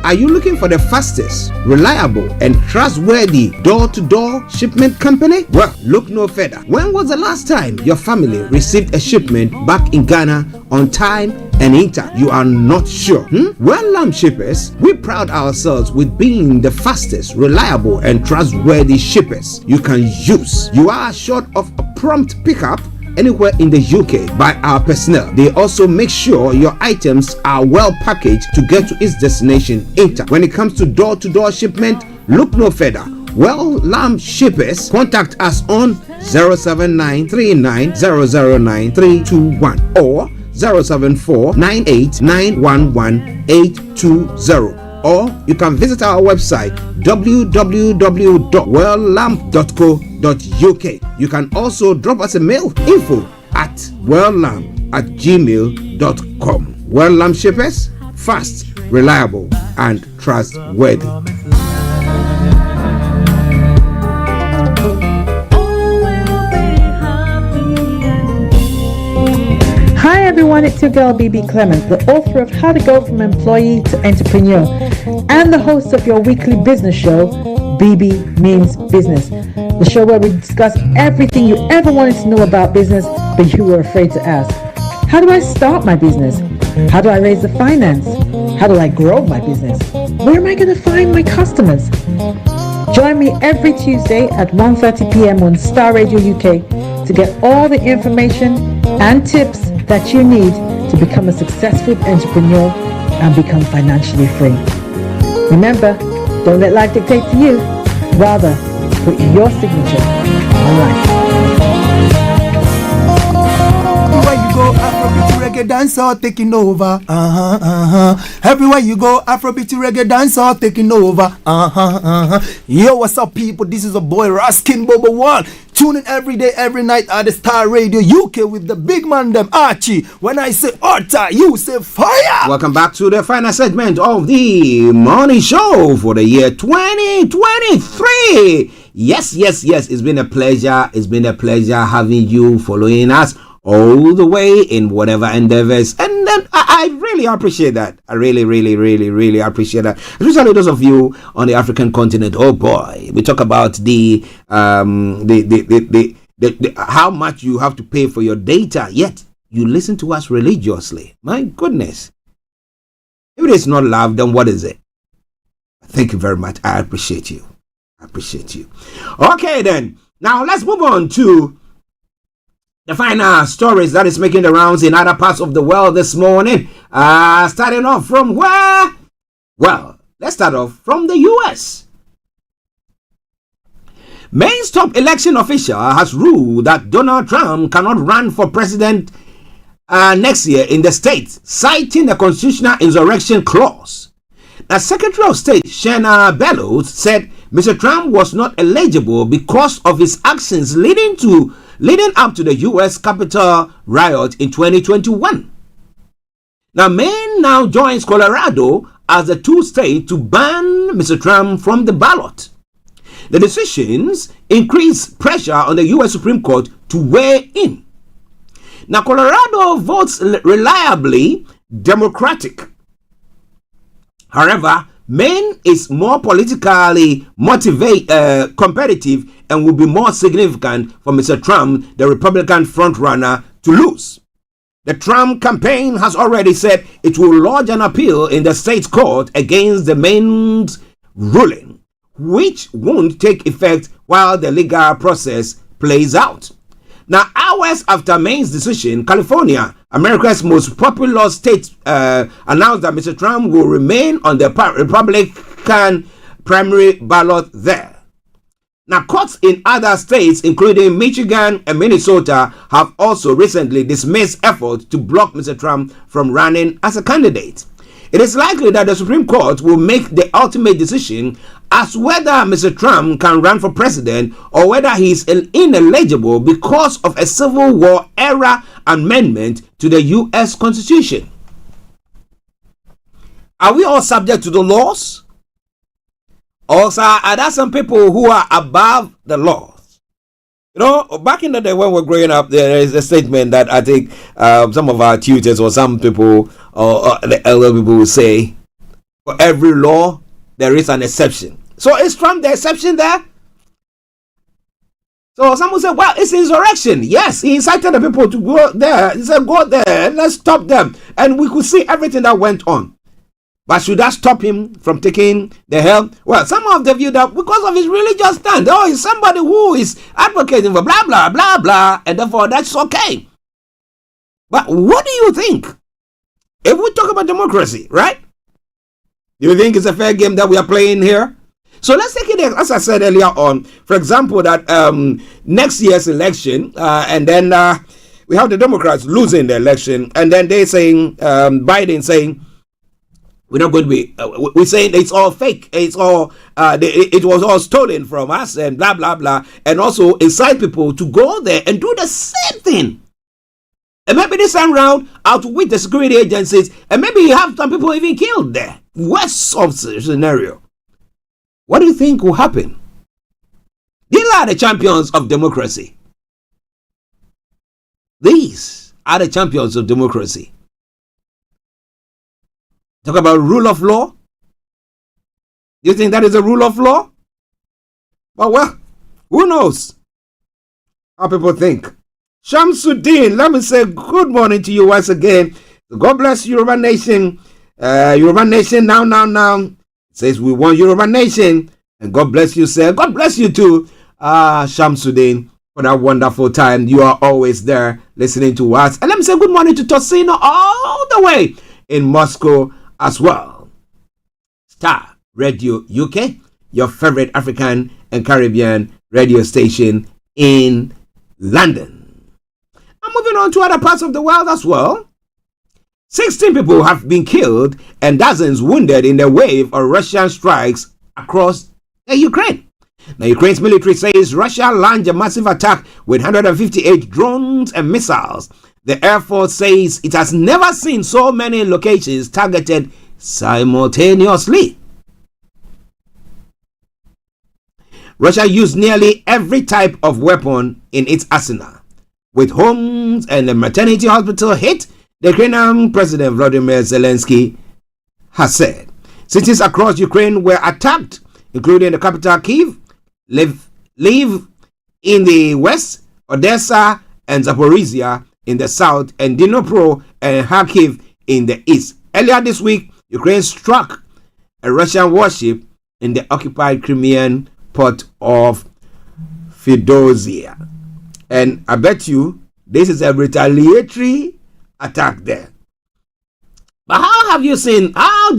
Are you looking for the fastest, reliable, and trustworthy door-to-door shipment company? Well, look no further. When was the last time your family received a shipment back in Ghana on time and intact? You are not sure? Well, Lamb Shippers, we pride ourselves with being the fastest, reliable, and trustworthy shippers you can use. You are assured of a prompt pickup anywhere in the UK by our personnel. They also make sure your items are well packaged to get to its destination intact. When it comes to door-to-door shipment, look no further. Well, Lamb Shippers, contact us on 07939009321 or 07498911820. Or you can visit our website www.welllamp.co.uk. You can also drop us a mail, info@welllamp@gmail.com. Well Lamp Shippers, fast, reliable, and trustworthy. Hi everyone, it's your girl BB Clemens, the author of How to Go from Employee to Entrepreneur and the host of your weekly business show, BB Means Business, the show where we discuss everything you ever wanted to know about business but you were afraid to ask. How do I start my business? How do I raise the finance? How do I grow my business? Where am I going to find my customers? Join me every Tuesday at 1:30 p.m. on Starr Radio UK to get all the information and tips that you need to become a successful entrepreneur and become financially free. Remember, don't let life dictate to you. Rather, put your signature on life. Everywhere you go, Afrobeat reggae dancer taking over. Everywhere you go, Afrobeat reggae dancer taking over. Yo, what's up, people? This is a boy Raskin Bobo One. Tune in every day, every night at the Starr Radio UK with the big man them Archie. When I say Orta, you say fire. Welcome back to the final segment of the morning show for the year 2023. Yes. It's been a pleasure. It's been a pleasure having you following us all the way in whatever endeavors, and then I really appreciate that. I really appreciate that, especially those of you on the African continent. Oh boy, we talk about the how much you have to pay for your data, yet you listen to us religiously. My goodness, if it is not love, then what is it? Thank you very much. I appreciate you. Okay, then now let's move on to the final stories that is making the rounds in other parts of the world this morning. Starting off from where? Well, let's start off from the US. Maine's top election official has ruled that Donald Trump cannot run for president next year in the state, citing the constitutional insurrection clause. The Secretary of State, Shanna Bellows, said Mr. Trump was not eligible because of his actions leading up to the U.S. Capitol riot in 2021. Now, Maine now joins Colorado as the two states to ban Mr. Trump from the ballot. The decisions increase pressure on the U.S. Supreme Court to weigh in. Now, Colorado votes reliably Democratic. However, Maine is more politically competitive and will be more significant for Mr. Trump, the Republican frontrunner, to lose. The Trump campaign has already said it will lodge an appeal in the state court against the Maine's ruling, which won't take effect while the legal process plays out. Now, hours after Maine's decision, California, America's most populous state, announced that Mr. Trump will remain on the Republican primary ballot there. Now, courts in other states, including Michigan and Minnesota, have also recently dismissed efforts to block Mr. Trump from running as a candidate. It is likely that the Supreme Court will make the ultimate decision as whether Mr. Trump can run for president or whether he is ineligible because of a Civil War era amendment to the U.S. Constitution. Are we all subject to the laws? Also, are there some people who are above the laws? You know, back in the day when we were growing up, there is a statement that I think some of our tutors or some people or the elder people will say, for every law, there is an exception. So is Trump the exception there? So someone said, well, it's insurrection. Yes, he incited the people to go there. He said, go there, let's stop them. And we could see everything that went on. But should that stop him from taking the help? Well, some of the view that because of his religious stand, he's somebody who is advocating for blah, blah, blah, blah, and therefore that's okay. But what do you think? If we talk about democracy, right? Do you think it's a fair game that we are playing here? So let's take it as I said earlier on. For example, that next year's election, and then we have the Democrats losing the election, and then they saying, Biden saying, we're not going to be, we're saying it's all fake. It's all, it was all stolen from us and blah, blah, blah. And also incite people to go there and do the same thing. And maybe this time round, outwit the security agencies, and maybe you have some people even killed there. Worst of scenario. What do you think will happen? These are the champions of democracy. These are the champions of democracy. Talk about rule of law. Do you think that is a rule of law? But well, who knows how people think. Shamsuddin, let me say good morning to you once again. God bless Yoruba Nation. Yoruba Nation now. It says we want Yoruba Nation. And God bless you, sir. God bless you too, Shamsuddin, for that wonderful time. You are always there listening to us. And let me say good morning to Tosino all the way in Moscow as well. Star Radio UK, your favorite African and Caribbean radio station in London. I'm moving on to other parts of the world as well. 16 people have been killed and dozens wounded in the wave of Russian strikes across Ukraine. Now, Ukraine's military says Russia launched a massive attack with 158 drones and missiles. The Air Force says it has never seen so many locations targeted simultaneously. Russia used nearly every type of weapon in its arsenal, with homes and a maternity hospital hit, the Ukrainian President Volodymyr Zelensky has said. Cities across Ukraine were attacked, including the capital Kyiv, Lviv in the west, Odessa and Zaporizhia in the south, and Dnipro and Kharkiv in the east. Earlier this week, Ukraine struck a Russian warship in the occupied Crimean port of Feodosia. And I bet you this is a retaliatory attack there. But how do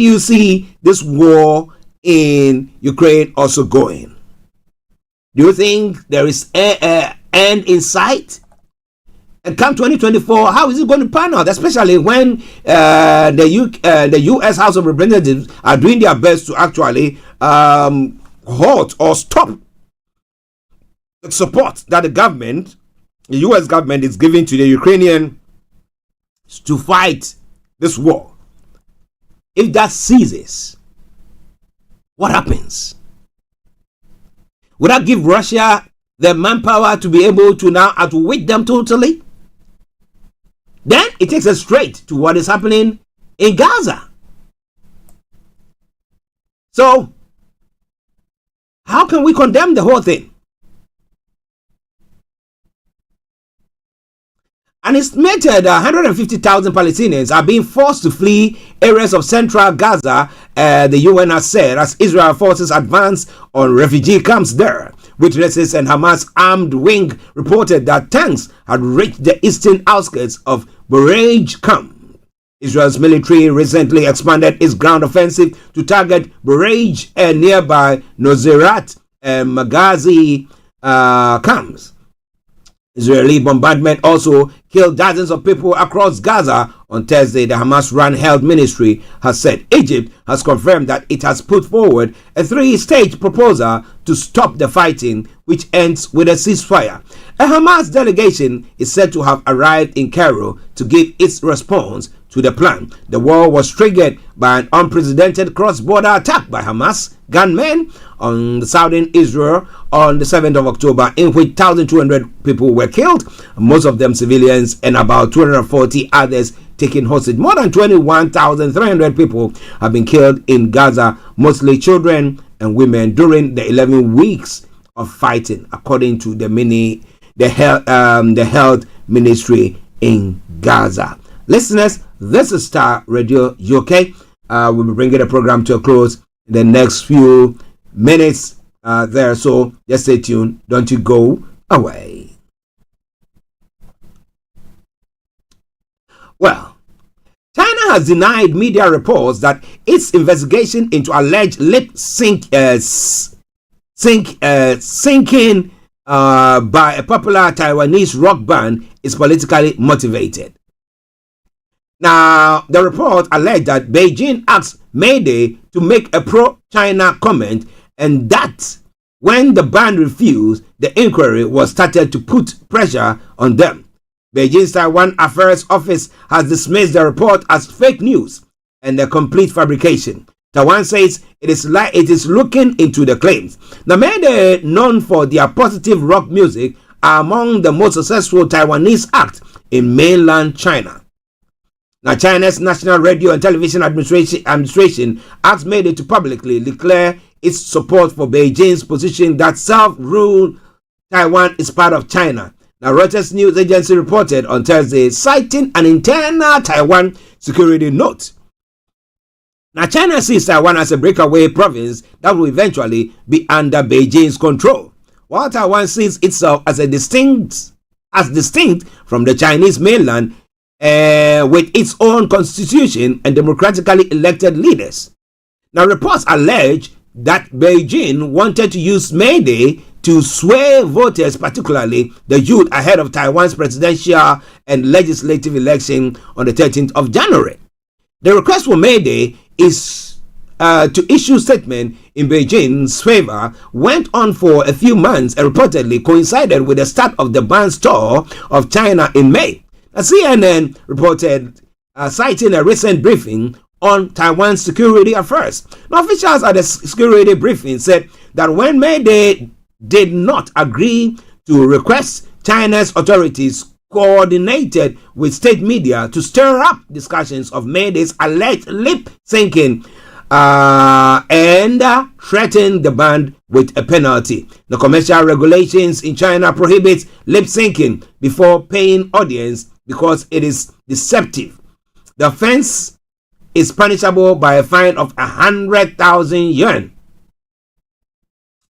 you see this war in Ukraine also going? Do you think there is an end in sight? And come 2024, how is it going to pan out? Especially when the U.S. House of Representatives are doing their best to actually halt or stop the support that the U.S. government is giving to the Ukrainians to fight this war. If that ceases, what happens? Would that give Russia the manpower to be able to now outwit them totally? Then it takes us straight to what is happening in Gaza. So, how can we condemn the whole thing? An estimated 150,000 Palestinians are being forced to flee areas of central Gaza, the UN has said, as Israel forces advance on refugee camps there. Witnesses and Hamas armed wing reported that tanks had reached the eastern outskirts of Bureij camp. Israel's military recently expanded its ground offensive to target Bureij and nearby Nuseirat and Maghazi camps. Israeli bombardment also killed dozens of people across Gaza on Thursday, the Hamas-run health ministry has said. Egypt has confirmed that it has put forward a 3-stage proposal to stop the fighting, which ends with a ceasefire. A Hamas delegation is said to have arrived in Cairo to give its response to the plan. The war was triggered by an unprecedented cross-border attack by Hamas gunmen on the southern Israel on the 7th of October, in which 1,200 people were killed, most of them civilians, and about 240 others taken hostage. More than 21,300 people have been killed in Gaza, mostly children and women, during the 11 weeks of fighting, according to the health ministry in Gaza. Listeners, this is Star Radio UK. We'll be bringing the program to a close in the next few minutes there, so just stay tuned. Don't you go away. Well, China has denied media reports that its investigation into alleged lip sinking by a popular Taiwanese rock band is politically motivated. Now, the report alleged that Beijing asked Mayday to make a pro-China comment, and that when the band refused, the inquiry was started to put pressure on them. Beijing's Taiwan Affairs Office has dismissed the report as fake news and a complete fabrication. Taiwan says it is looking into the claims. Now, Mayday, known for their positive rock music, are among the most successful Taiwanese acts in mainland China. Now, China's National Radio and Television Administration asked Mayday to publicly declare its support for Beijing's position that self-ruled Taiwan is part of China. Now, Reuters news agency reported on Thursday, citing an internal Taiwan security note. Now, China sees Taiwan as a breakaway province that will eventually be under Beijing's control, while Taiwan sees itself as distinct from the Chinese mainland, with its own constitution and democratically elected leaders. Now, reports allege that Beijing wanted to use May Day to sway voters, particularly the youth, ahead of Taiwan's presidential and legislative election on the 13th of January. The request for May Day is to issue statement in Beijing's favor went on for a few months and reportedly coincided with the start of the banned tour of China in May. A CNN reported, citing a recent briefing on Taiwan's security affairs. Now, officials at the security briefing said that when May Day did not agree to request, China's authorities coordinated with state media to stir up discussions of May Day's alleged lip syncing and threaten the band with a penalty. The commercial regulations in China prohibit lip syncing before paying audience because it is deceptive. The offense is punishable by a fine of 100,000 yuan.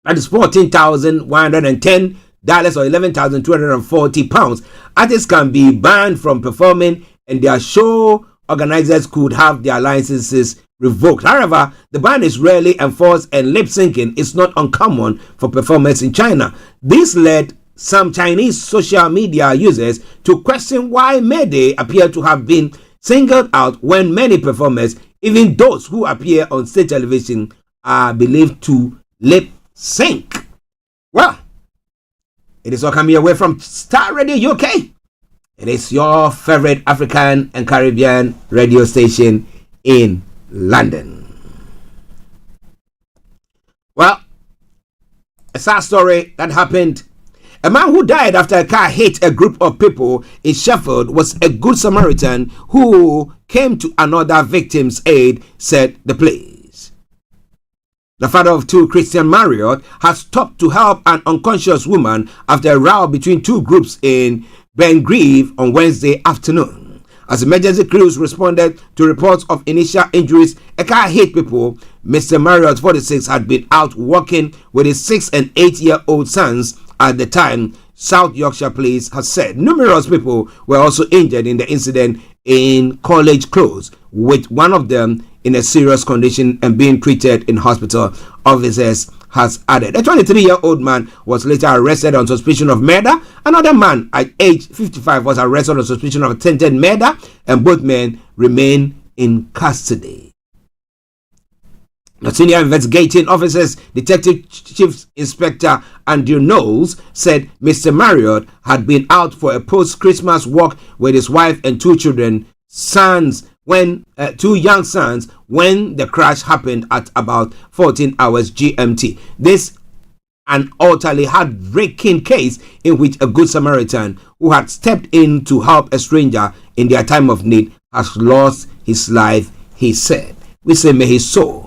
That is $14,110 or 11,240 pounds. Artists can be banned from performing, and their show organizers could have their licenses revoked. However, the ban is rarely enforced, and lip syncing is not uncommon for performers in China. This led some Chinese social media users to question why May Day appeared to have been singled out when many performers, even those who appear on state television, are believed to lip sync. Well, it is all coming away from Starr Radio UK. It is your favorite African and Caribbean radio station in London. Well, a sad story that happened. A man who died after a car hit a group of people in Sheffield was a good Samaritan who came to another victim's aid, said the police. The father of two, Christian Marriott, has stopped to help an unconscious woman after a row between two groups in Bengrieve on Wednesday afternoon. As emergency crews responded to reports of initial injuries, a car hit people. Mr. Marriott, 46, had been out walking with his 6- and 8-year-old sons at the time, South Yorkshire Police has said. Numerous people were also injured in the incident in College Close, with one of them in a serious condition and being treated in hospital, officers has added. A 23-year-old man was later arrested on suspicion of murder. Another man at age 55 was arrested on suspicion of attempted murder, and both men remain in custody. The senior investigating officers, Detective Chief Inspector Andrew Knowles, said Mr. Marriott had been out for a post-Christmas walk with his wife and two children, two young sons, when the crash happened at about 14 hours GMT. This an utterly heartbreaking case in which a good Samaritan who had stepped in to help a stranger in their time of need has lost his life, he said. We say, may his soul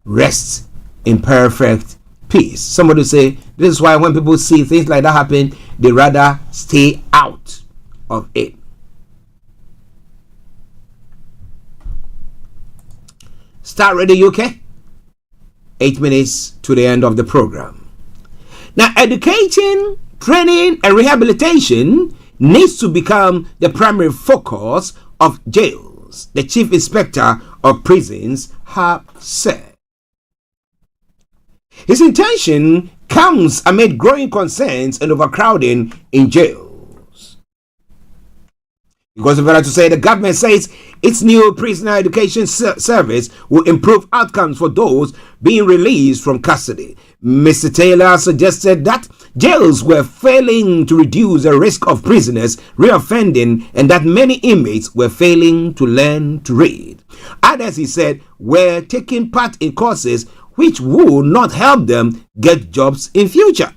rest in perfect peace. Somebody say, this is why when people see things like that happen, they rather stay out of it. Starr Radio UK, 8 minutes to the end of the program. Now, educating, training, and rehabilitation needs to become the primary focus of jails, the Chief Inspector of Prisons has said. His intention comes amid growing concerns and overcrowding in jails. It goes further to say the government says its new prisoner education service will improve outcomes for those being released from custody. Mr. Taylor suggested that jails were failing to reduce the risk of prisoners reoffending and that many inmates were failing to learn to read. Others, he said, were taking part in courses which would not help them get jobs in future.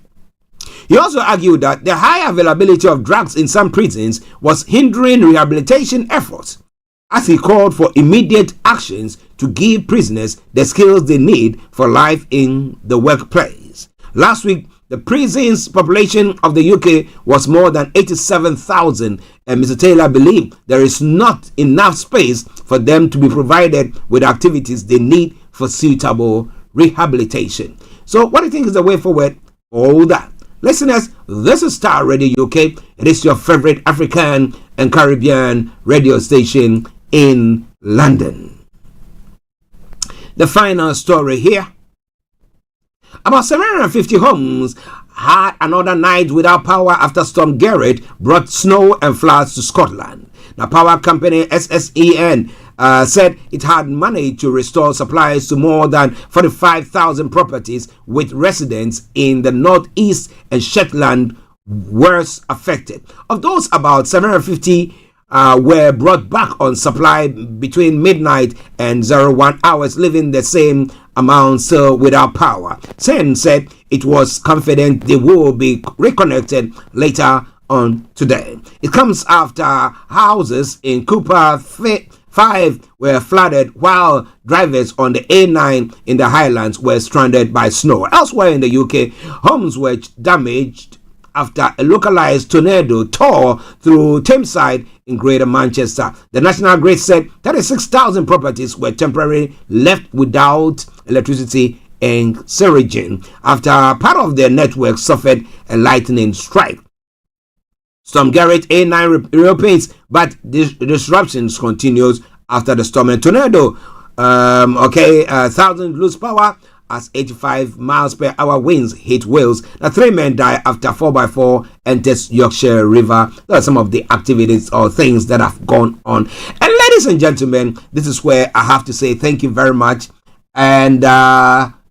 He also argued that the high availability of drugs in some prisons was hindering rehabilitation efforts, as he called for immediate actions to give prisoners the skills they need for life in the workplace. Last week, the prisons population of the UK was more than 87,000, and Mr. Taylor believed there is not enough space for them to be provided with activities they need for suitable rehabilitation. So what do you think is the way forward for all that? Listeners, this is Starr Radio UK. It is your favorite African and Caribbean radio station in London. The final story here. About 750 homes had another night without power after Storm Gerrit brought snow and floods to Scotland. The power company SSEN said it had managed to restore supplies to more than 45,000 properties, with residents in the northeast and Shetland worst affected. Of those, about 750 were brought back on supply between midnight and 01 hours, leaving the same amount still without power. Sen said it was confident they will be reconnected later on today. It comes after houses in Cooper 5 were flooded, while drivers on the A9 in the Highlands were stranded by snow. Elsewhere in the UK, homes were damaged after a localized tornado tore through Thameside in Greater Manchester. The National Grid said 36,000 properties were temporarily left without electricity and sewage after part of their network suffered a lightning strike. Storm Gerrit A9 reopens, but disruptions continues after the storm and tornado. 1,000 lose power as 85 miles per hour winds hit Wales. Now, 3 men die after 4x4 enters Yorkshire River. Those are some of the activities or things that have gone on. And ladies and gentlemen, this is where I have to say thank you very much. And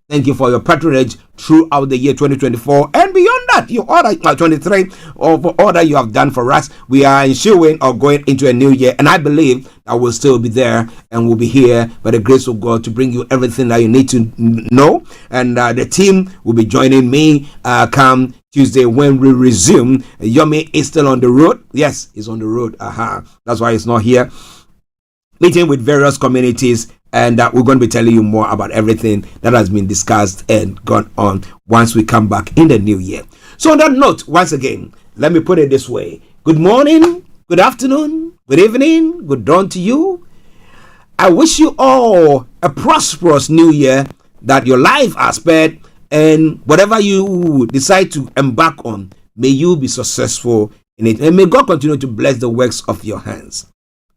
thank you for your patronage throughout the year 2024 and beyond that. You order 23 or for all that you have done for us. We are ensuring or going into a new year, and I believe that we'll still be there and we'll be here by the grace of God to bring you everything that you need to know. And the team will be joining me come Tuesday when we resume. Yomi is still on the road. Yes, he's on the road. That's why he's not here. Meeting with various communities, and we're going to be telling you more about everything that has been discussed and gone on once we come back in the new year. So on that note, once again, let me put it this way. Good morning, good afternoon, good evening, good dawn to you. I wish you all a prosperous new year, that your life has spared, and whatever you decide to embark on, may you be successful in it. And may God continue to bless the works of your hands.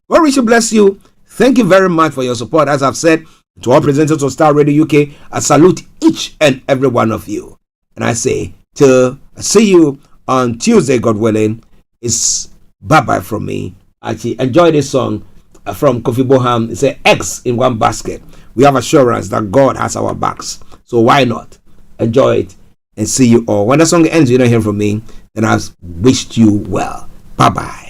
God will bless you. Thank you very much for your support. As I've said, to all presenters of Starr Radio UK, I salute each and every one of you. And I say, till I see you on Tuesday, God willing, it's bye-bye from me. Archie, enjoy this song from Kofi Boham. It's an eggs in one basket. We have assurance that God has our backs. So why not? Enjoy it and see you all. When the song ends, you don't hear from me, then I've wished you well. Bye-bye.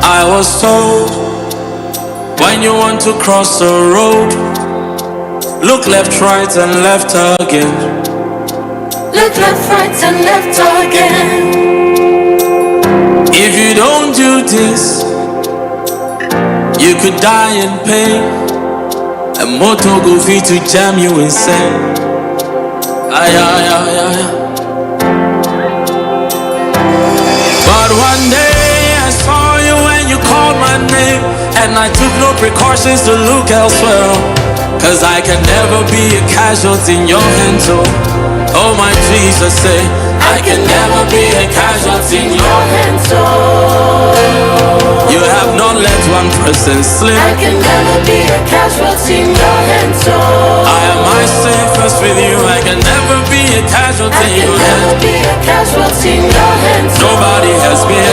I was told, when you want to cross the road, look left, right, and left again. Look left, right, and left again. If you don't do this, you could die in pain. A motor go fit to jam you insane. Aye, aye, aye, aye. But one day I saw you when you called my name, and I took no precautions to look elsewhere. 'cause I can never be a casualty in your hands, oh my Jesus, say I can never be a casualty in your hands, you have not let one person slip. I can never be a casualty in your hands, I am my safest with you. I can never be a casualty in your hands. I can never be a casualty in your hands. Nobody has been.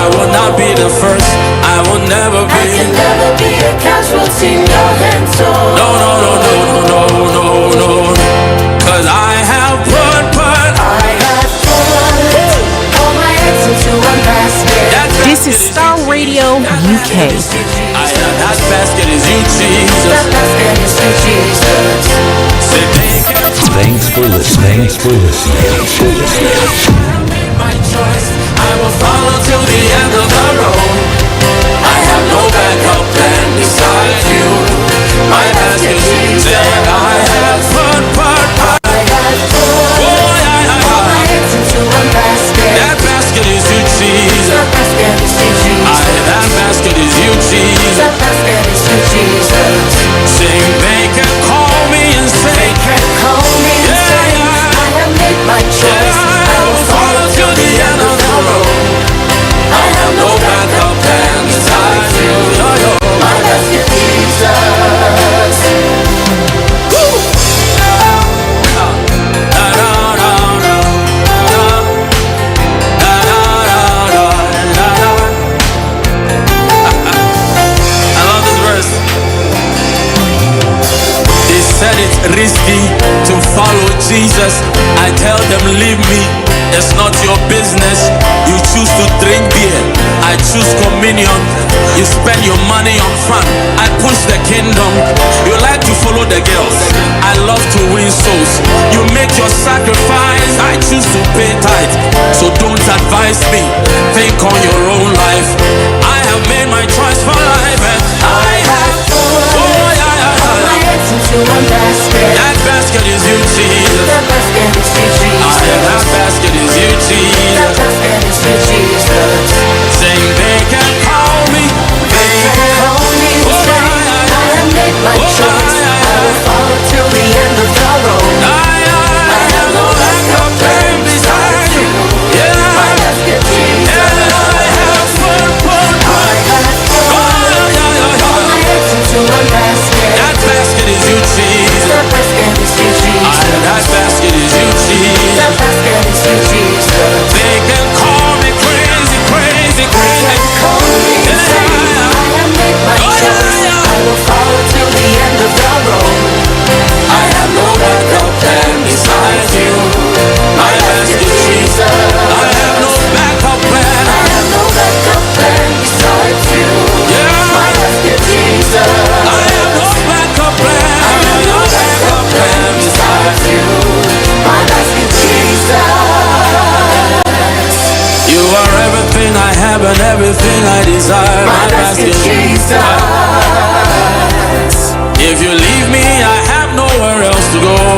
I will not be the first. I will never be. I can never be a casualty in your hands. No, no, no, no, no, no, no, no. 'Cause I have put all my eggs into one basket. This is Starr Radio UK. That basket is you, Jesus. That basket is you, Jesus. Thanks for listening. I made my choice. I will follow till the end of the road. I have no backup plan besides you. My basket is there. I have put all my eggs into one basket. That basket is you, Jesus. That basket is you, Jesus. That basket is you, Jesus. That basket is you, Jesus. Sing, they can call me and say, they can call me and say, I have made my choice. I will follow till the end of the road. I have no backup plan besides you. My basket, Jesus. Said it's risky to follow Jesus. I tell them leave me, it's not your business. You choose to drink beer, I choose communion. You spend your money on fun, I push the kingdom. You like to follow the girls, I love to win souls. You make your sacrifice, I choose to pay tithe. So don't advise me, think on your own life. I have made my choice for life, and I have into one basket. That basket is you, Jesus. That basket is you, Jesus. That basket is you, Jesus. That basket is you, Jesus. Sing, they can call me. They can call me and say, I have made my choice. I will follow till the end of the road. I have no backup plan beside you. My basket, Jesus. I have put all my eggs into one basket. That basket is you, Jesus. That basket is you, Jesus. That basket is you, Jesus. That basket is you, Jesus. They can call me crazy, crazy, crazy. They can call me and say, I have made my choice. I will follow till the end of the road. I have no backup plan besides you. My basket, Jesus. I have no backup plan. I have no backup plan besides you. My basket, Jesus. I have no backup plan. I have no backup plan besides you. My basket, Jesus. You are everything I have and everything I desire. My basket, Jesus.